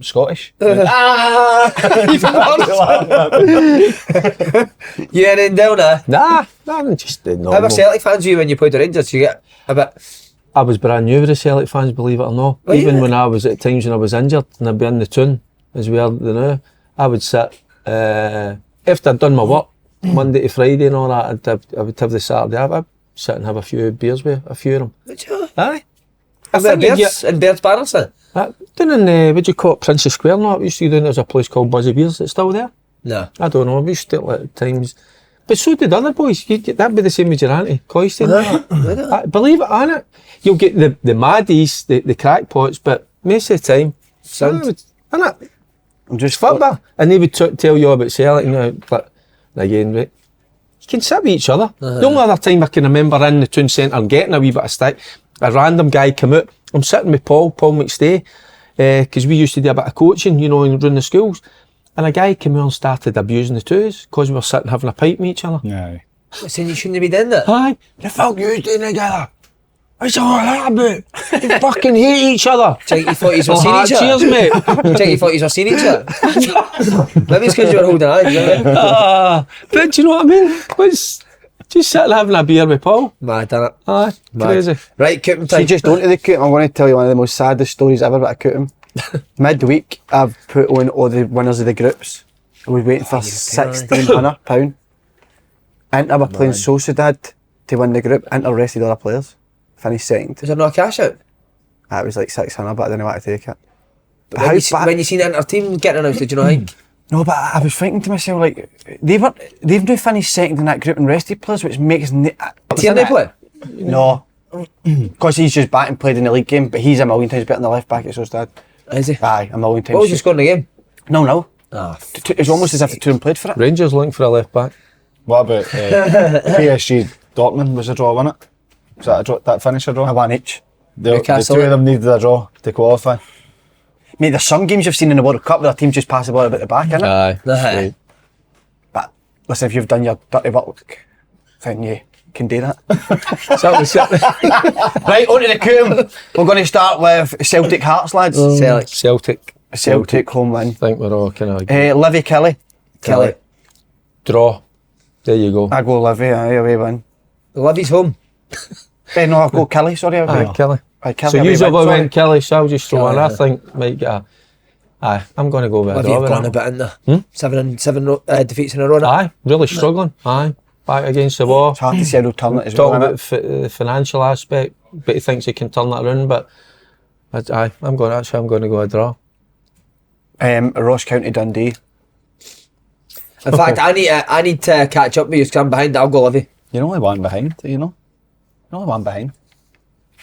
Scottish. Even worse. You ain't down there? Nah, just normal. How were Celtic fans you when you played the Rangers? You get a bit... I was brand new with the Celtic fans, believe it or not. Even when I was at times when I was injured and I'd be in the tune as well, you know, I would sit, after I'd done my work, Monday to Friday and all that, I would have the Saturday, I'd sit and have a few beers with a few of them. Would you? Aye. I think Bears in Bears Barnsley? Down in, what do you call it, Princess Square now, we used to go down, there's a place called Buzzy Beers, it's still there? No. I don't know, we used to at times. But so did other boys, that'd be the same as your auntie, Coyston. Believe it or not, you'll get the maddies, the crackpots, but most of the time, innit? I'm just Football. And they would tell you all about Celtic, you know, but again, right, you can sit with each other. The only other time I can remember in the town centre getting a wee bit of stick, a random guy come out, I'm sitting with Paul McStay, because we used to do a bit of coaching, you know, around the schools, and a guy came out and started abusing the twos because we were sitting having a pipe with each other. Yeah. Saying you shouldn't be doing that? Aye, the fuck you doing together? What's all that about? You fucking hate each other. Think you thought you were seeing each other? Cheers, mate. Think you thought you were seeing each other? Maybe it's because you were holding hands, isn't it? But do you know what I mean? Was just sitting having a beer with Paul. Mad, innit? Aye, crazy. Right, Cooping See, time. just onto the Cootum, I'm going to tell you one of the most saddest stories ever about a Cootum. Midweek, I've put on all the winners of the groups. I was waiting for £1,600. Inter were playing Sociedad to win the group. Inter rested all the players. Finished second. Was there no cash out? It was like 600, but I didn't want to take it. When you seen the Inter team getting announced, did you know think? No, but I was thinking to myself, like, they've now finished second in that group and rested players, which makes... Tierney play? No. Because he's just back and played in the league game, but he's a million times better than the left back at Sociedad. Is he? Aye, a million times. What was your score in the game? No. Ah, It's almost as if the two of them played for it. Rangers looking for a left back. What about PSG Dortmund was a draw, wasn't it? Was that a draw, that finish a draw? A one each. The Newcastle. two of them needed a draw to qualify. Mate, there's some games you've seen in the World Cup where a team just pass the ball about the back, innit? Aye. Aye. But listen, if you've done your dirty work, then you can do that. Right, on to the coom. We're going to start with Celtic Hearts, lads. Celtic home win. I think we're all kind of Livy Kelly. draw. There you go. I go Livy, aye, away win. Livy's home. No, I go Kelly, sorry. Aye, Kelly. Aye, Kelly So away you win, have sorry. went Kelly, so I'll just throw Kelly, one. I yeah. think might get a... Aye, I'm going to go with a Livy draw. have with gone a that. bit in there. 7 defeats in a row now. Aye, really struggling. Aye, back against the wall. It's hard to say they'll turn it as well, Talking about innit? the financial aspect, but he thinks he can turn that around. But aye, I'm going to go a draw. Ross County Dundee. In fact, I need to catch up with you because I'm behind. I'll go Livy. You're only one behind, you know? You're only one behind.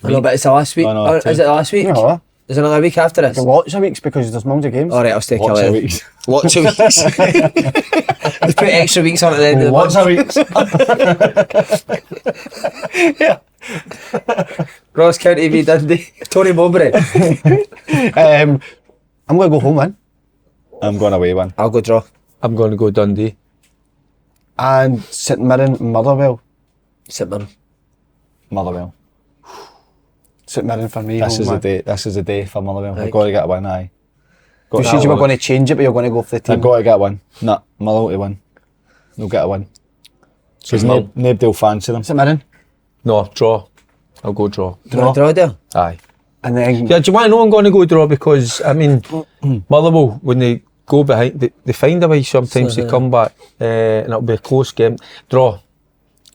I know, but it's the last week. No, Or two. is it the last week? No, There's another week after this. lots of weeks because there's loads of games. Alright, I'll stay Lots of Kelly. weeks. Lots of weeks. Let's put extra weeks on at the end of the Lots month. of weeks. Ross County v Dundee. Tony Mowbray. I'm going to go home win. I'm going away one. I'll go draw. I'm going to go Dundee. And St Mirren Motherwell. St Mirren. Motherwell. St Mirren for me. This home is win. the day. This is the day for Motherwell. Right. I've got to get a win. Aye. You said you were going to change it, but you're going to go for the team. I've got to get a win. Nah, Motherwell to win. They'll get a win. Because Well- nobody will fancy them. St Mirren. No, draw. I'll go draw. Draw there. Aye. And then Yeah, do you want to know I'm going to go draw? Because, I mean, Motherwell, when they go behind, they find a way sometimes to come back and it'll be a close game. Draw.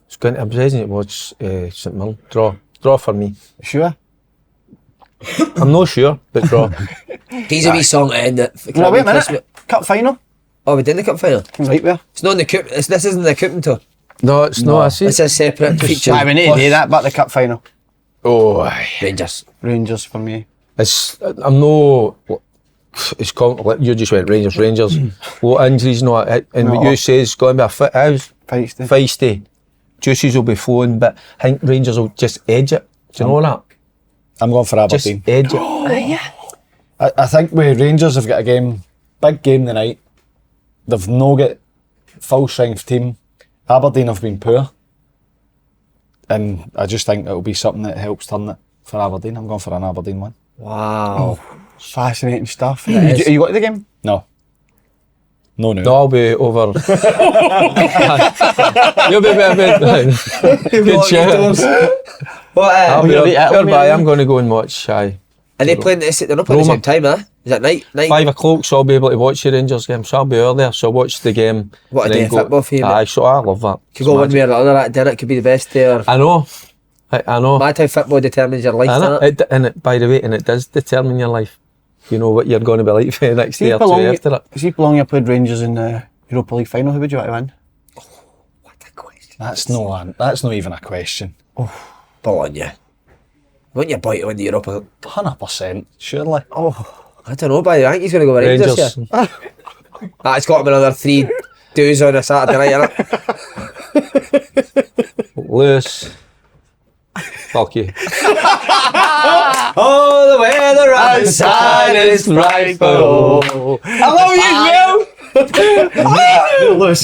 It's going to, I'm hesitant to watch St Mirren. Draw. Draw for me. sure. I'm not sure, but draw. He's a wee song to end it. No, wait a minute. Cup final. Oh, we did the cup final. Right there. It's not in the cup. This isn't the cup tour. No, it's not. I see. It's a separate feature. Aye, we need to do that, but the cup final. Oh, aye. Rangers. Rangers for me. I'm no. It's called. You just went Rangers. What injuries? No, and what No. you say is going to be a fit. Feisty. Juices will be flowing, but I think Rangers will just edge it. Do you know that? I'm going for Just Aberdeen. edge it. I think with Rangers have got a game, big game tonight. They've no got full strength team. Aberdeen have been poor. And I just think it'll be something that helps turn it for Aberdeen. I'm going for an Aberdeen one. Wow. Fascinating stuff. It is. You got to the game? No. No. No, I'll be over. You'll be better. Good shout. What? I'll be You'll be up. at home, I'm going to go and watch. Aye. Are they playing? They're not playing at the Roma. same time, eh? Is it night? 5 o'clock, so I'll be able to watch the Rangers game. So I'll be earlier, so I'll watch the game. What a and day then of football for you, mate. Aye, so I love that. Could go one way or the other at dinner. It could be the best day. Or I know. I know. mad how football determines your life, I know. doesn't it? And it, by the way, and it does determine your life. You know what you're going to be like for the next day or two after it. See, Bologna played Rangers in the Europa League final. Who would you want to win? What a question. That's not even a question. Bologna. Want your boy to win the Europa? 100%, surely. I don't know, but I think he's going to go with Rangers. Rangers. Yeah. It's got him another 3 dues on a Saturday night, innit? Lewis. Fuck you. Oh, the weather outside is frightful. I love you, Will. Lewis,